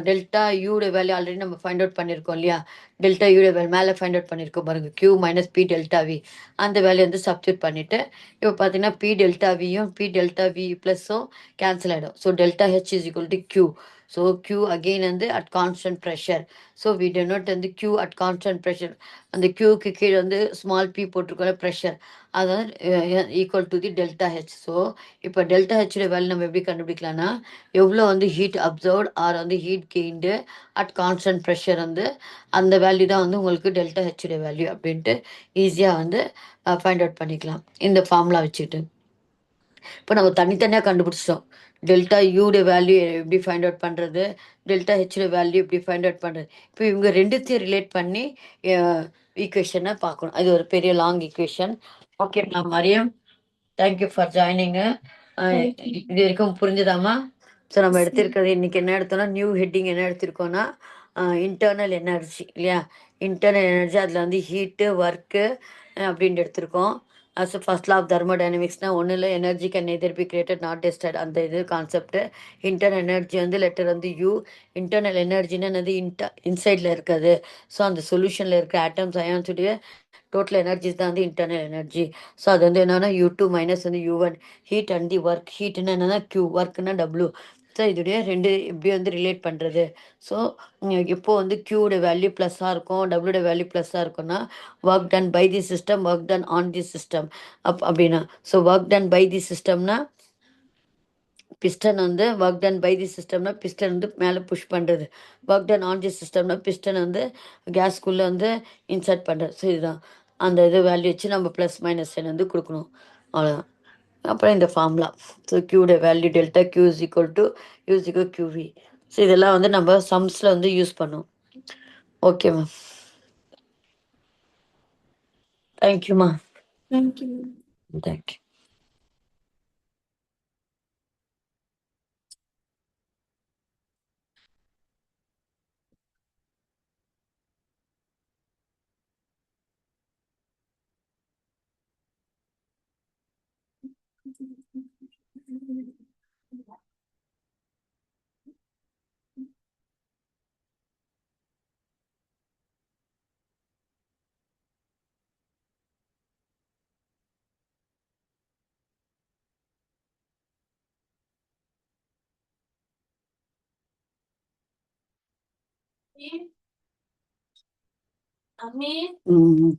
டெல்டா யூட வேல்யூ ஆல்ரெடி நம்ம ஃபைண்ட் அவுட் பண்ணியிருக்கோம் இல்லையா? டெல்டா யூட வேல்யூ மேலே ஃபைண்ட் அவுட் பண்ணியிருக்கோம் பாருங்கள், Q minus P delta V. அந்த வேல்யூ வந்து சப்ஸ்டியூட் பண்ணிவிட்டு இப்போ பார்த்தீங்கன்னா பி டெல்டா வியும் பி டெல்டா வி ப்ளஸும் கேன்சல் ஆகிடும். So delta H is equal to Q. So Q again வந்து at constant pressure. So we denote வந்து Q அட் கான்ஸ்டன்ட் ப்ரெஷர். அந்த Qக்கு கீழே வந்து ஸ்மால் பி போட்டிருக்கோம்ல ப்ரெஷர், அதான் equal to the delta H. So இப்போ டெல்டா ஹெச்சோட வேல்யூ நம்ம எப்படி கண்டுபிடிக்கலாம்னா, எவ்வளோ வந்து ஹீட் அப்சர்வ்ட் ஆர் வந்து heat gained at constant pressure வந்து அந்த வேல்யூ தான் வந்து உங்களுக்கு டெல்டா ஹெச்சோட வேல்யூ அப்படின்ட்டு ஈஸியாக வந்து ஃபைண்ட் அவுட் பண்ணிக்கலாம் இந்த ஃபார்முலா வச்சுக்கிட்டு. இப்போ நம்ம தனித்தனியாக கண்டுபிடிச்சிட்டோம். டெல்டா யூட வேல்யூ எப்படி ஃபைண்ட் அவுட் பண்ணுறது, டெல்டா ஹெச்சோட வேல்யூ எப்படி ஃபைண்ட் அவுட் பண்ணுறது. இப்போ இவங்க ரெண்டுத்தையும் ரிலேட் பண்ணி ஈக்குவேஷனை பார்க்கணும். அது ஒரு பெரிய லாங் ஈக்குவேஷன். ஓகே நான் மரியம், தேங்க்யூ ஃபார் ஜாயினிங்கு. இது வரைக்கும் புரிஞ்சுதாம்மா? ஸோ நம்ம Yes, ma'am. எடுத்திருக்கிறது இன்றைக்கி என்ன எடுத்தோம்னா, நியூ ஹெட்டிங் என்ன எடுத்திருக்கோன்னா இன்டர்னல் எனர்ஜி இல்லையா? இன்டர்னல் எனர்ஜி அதில் வந்து ஹீட்டு ஒர்க்கு அப்படின்ட்டு எடுத்திருக்கோம். அஸ் ஃபர்ஸ்ட் லா ஆஃப் தெர்மோடைனமிக்ஸ்னா ஒன்றும் இல்லை, energy can neither be created not tested, அந்த இது கான்செப்ட். இன்டர்னல் எனர்ஜி வந்து லெட்டர் வந்து யூ. இன்டர்னல் எனர்ஜின்னு என்னது, இன்சைடில் இருக்காது. ஸோ அந்த சொல்யூஷனில் இருக்கிற ஆட்டம்ஸ் அயான்ஸுடைய டோட்டல் எனர்ஜிஸ் தான் வந்து இன்டர்னல் எனர்ஜி. ஸோ அது வந்து என்னன்னா U2 மைனஸ் வந்து U1 heat and the work. ஹீட்னா என்னன்னா Q, ஒர்க்னா W. ஸோ இதோடைய ரெண்டு இப்படி வந்து ரிலேட் பண்ணுறது. ஸோ இப்போ வந்து Qவோட வேல்யூ ப்ளஸ்ஸாக இருக்கும், Wட வேல்யூ ப்ளஸ்ஸாக இருக்கும்னா work done by the system, work done on the system அப்படின்னா. So work done by the சிஸ்டம்னா பிஸ்டன் வந்து ஒர்க் டன் பை தி சிஸ்டம்னா பிஸ்டன் வந்து மேலே புஷ் பண்ணுறது. ஒர்க் டன் ஆன் தி சிஸ்டம்னா பிஸ்டன் வந்து கேஸ்குள்ளே வந்து இன்சர்ட் பண்ணுறது. ஸோ இதுதான் அந்த இது வேல்யூ வச்சு நம்ம ப்ளஸ் மைனஸ் சைன் வந்து கொடுக்கணும், அவ்வளோதான். அப்புறம் இந்த ஃபார்முலா. ஸோ கியூட value delta Q is equal to U is equal QV. ஸோ இதெல்லாம் வந்து நம்ம சம்ஸில் வந்து யூஸ் பண்ணோம். ஓகே மேம், தேங்க்யூம்மா. Thank you, ma'am. தேங்க்யூ. ம்.